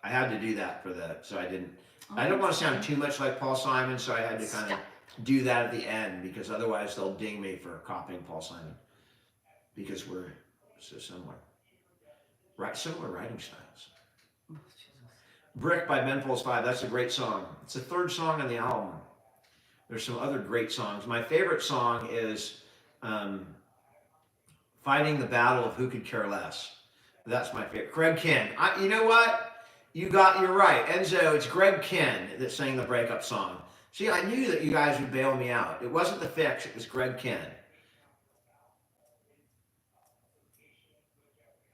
I had to do that so I didn't. I don't want to sound too much like Paul Simon, so I had to kind of do that at the end because otherwise they'll ding me for copying Paul Simon because we're so similar. Right, similar writing styles. Oh, Jesus. Brick by Ben Folds 5. That's a great song. It's the third song on the album. There's some other great songs. My favorite song is Fighting the Battle of Who Could Care Less. That's my favorite. Greg Kihn. You know what? You're right. Enzo, it's Greg Kihn that sang the breakup song. See, I knew that you guys would bail me out. It wasn't the fix, it was Greg Kihn.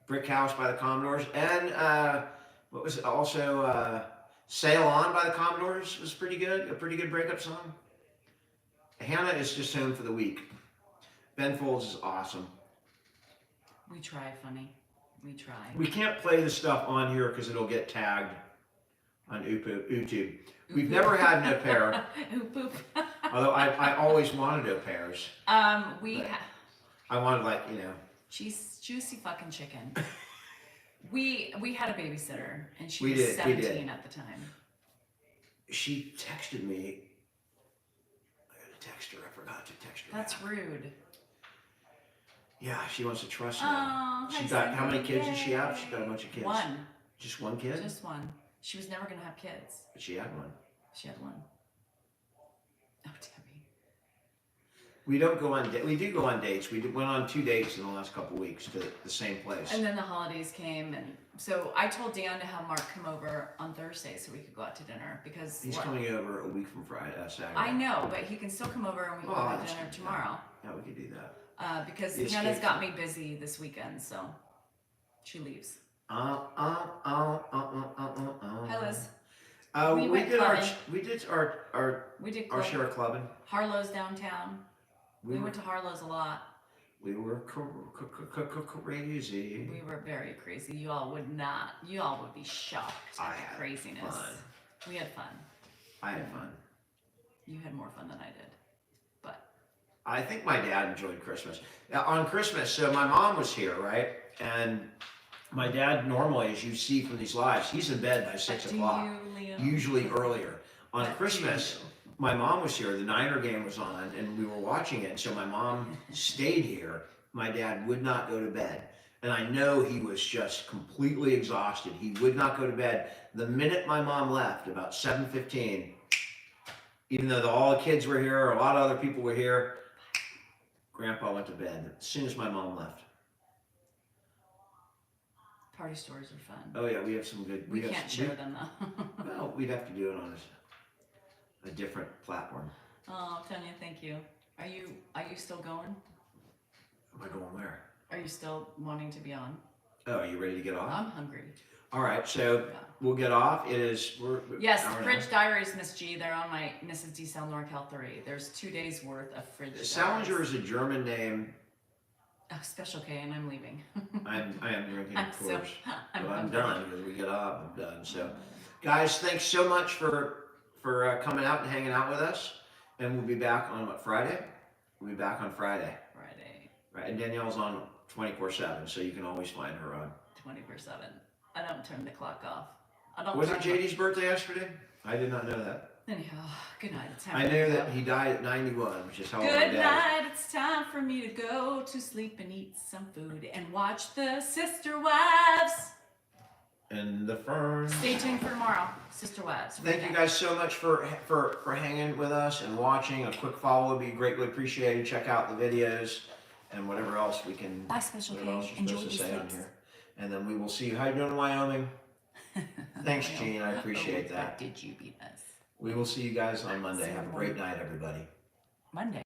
Brick House by the Commodores. And what was it? Also, Sail On by the Commodores was pretty good. A pretty good breakup song. Hannah is just home for the week. Ben Folds is awesome. We try, funny. We try. We can't play the stuff on here because it'll get tagged on YouTube. We've never had an au pair. Oop, oop. Although I always wanted au pairs. I wanted juicy fucking chicken. We had a babysitter and she We was did, 17 at the time. She texted me. I gotta text her. I forgot to text her. That's rude. Yeah, she wants to trust me. Oh, She got how many kids does she have? She's got a bunch of kids. One. Just one kid? Just one. She was never gonna have kids. But she had one. She had one. Oh, Debbie. We don't go on. We do go on dates. We went on 2 dates in the last couple of weeks to the same place. And then the holidays came, and so I told Dan to have Mark come over on Thursday so we could go out to dinner because He's coming over a week from Saturday. I know, but he can still come over and we can go to dinner tomorrow. Yeah, we could do that. Because Hannah's got me busy this weekend, so she leaves. Hi, Liz. We did our clubbing. share of clubbing. Harlow's downtown. We went to Harlow's a lot. We were crazy. We were very crazy. You all would be shocked at the craziness. Fun. We had fun. I had fun. You had more fun than I did. I think my dad enjoyed Christmas. On Christmas, so my mom was here, right? And my dad normally, as you see from these lives, he's in bed by 6 o'clock, usually earlier. On Christmas, my mom was here. The Niner game was on, and we were watching it. So my mom stayed here. My dad would not go to bed. And I know he was just completely exhausted. He would not go to bed. The minute my mom left, about 7:15, even though all the kids were here, a lot of other people were here, Grandpa went to bed as soon as my mom left. Party stories are fun. Oh yeah, we have some good. We can't share them though. Well, we'd have to do it on a different platform. Oh, Tanya, thank you. Are you still going? Am I going where? Are you still wanting to be on? Oh, are you ready to get off? I'm hungry. All right, so we'll get off. It is. Yes, Fridge Diaries, Miss G. They're on my Mrs. D. Cell NorCal 3. There's 2 days worth of Fridge Diaries. Salinger is a German name. Oh, Special K, and I'm leaving. I am drinking, of course. I'm hungry. done because we get off. I'm done. So, guys, thanks so much for coming out and hanging out with us. And we'll be back on Friday? We'll be back on Friday. Friday. Right, and Danielle's on 24/7, so you can always find her on. 24/7. I don't turn the clock off. I don't. Was it turn JD's birthday yesterday? I did not know that. Anyhow, good night. It's time I for me knew to that go. he died at 91, which is how old my Good dad is. night. It's time for me to go to sleep and eat some food and watch the Sister Wives. And the Ferns. Stay tuned for tomorrow, Sister Wives. Thank you guys so much for hanging with us and watching. A quick follow would be greatly appreciated. Check out the videos and whatever else we can. Bye, Special whatever else K. you're Enjoy supposed to your say on sleeps. here. And then we will see you. How you doing in Wyoming? Thanks, Gene. I appreciate that. Did you beat us? We will see you guys on Monday. Have a great night, everybody. Monday.